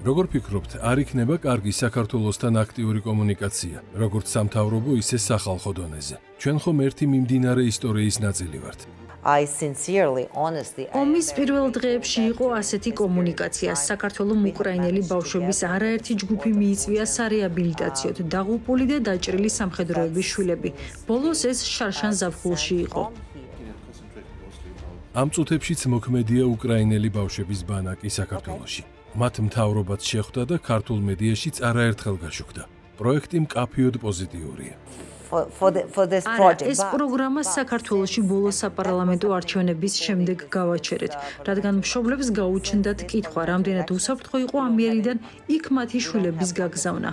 როგორ ფიქრობთ, არ იქნება კარგი საქართველოსთან აქტიური კომუნიკაცია, როგორც სამთავრობო, ისე სახალხო დონეზე? ჩვენ ხომ ერთი მიმდინარე ისტორიის ნაწილი ვართ. I sincerely, honestly. ომის პირველ დღეებში იყო ასეთი კომუნიკაცია. საქართველოს უკრაინელი ბავშვების არაერთი ჯგუფი მიიწვია სარეაბილიტაციოდ, დაღუპული და დაჭრილი სამხედროების შვილები. ბოლოს ეს შარშან ზაფხულში იყო. ამ წუთებშიც მოქმედია უკრაინელი ბავშვების ბანაკი საქართველოში. მათ მთავრობაც შეხვდა და ქართულ მედიაშიც არაერთხელ გაშუქდა. პროექტი მკაფიოდ პოზიტიურია. ეს პროგრამა საქართველოში ბოლო საპარლამენტო არჩევნების შემდეგ გავაჩერეთ, რადგან მშობლებს გაუჩნდათ კითხვა, რამდენად უსაფრთხო იყო ამ მიერიდან იქ მათი შვილების გაგზავნა.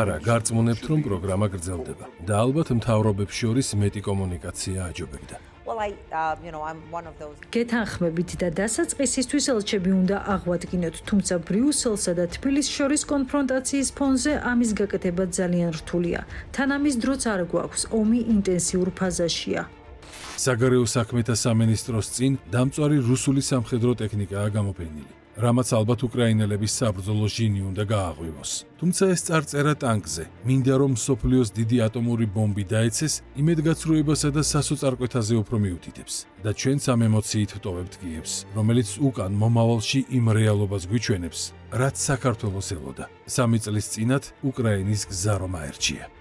არა, გარწმუნებთ, რომ პროგრამა გრძელდება და ალბათ მთავრობებს შორის მეტი კომუნიკაცია აჯობებდა. გეთანხმებით და დასაწყისისთვის ელჩები უნდა აღვადგინოთ, თუმცა ბრიუსელსა და თბილისს შორის კონფრონტაციის ფონზე ამის გაკეთება ძალიან რთულია. თან ამის დროც არ გვაქვს, ომი ინტენსიურ ფაზაშია. საგარეო საქმეთა სამინისტროს წინ დამწვარი რუსული სამხედრო ტექნიკაა გამოფენილი, რამაც ალბათ უკრაინელების საბრძოლო ჟინი უნდა გააღვივოს. თუმცა ეს წარწერა ტანკზე, მინდა რომ მსოფლიოს დიდი ატომური ბომბი დაეცეს, იმედგაცრუებასა და სასოწარკვეთაზე უფრო მიუთითებს და ჩვენც ამ ემოციით ვტოვებთ კიევს, რომელიც უკან მომავალში იმ რეალობას გვიჩვენებს, რაც საქართველოს ელოდა. 3 წლის წინათ უკრაინის გზა რომ აერჩია.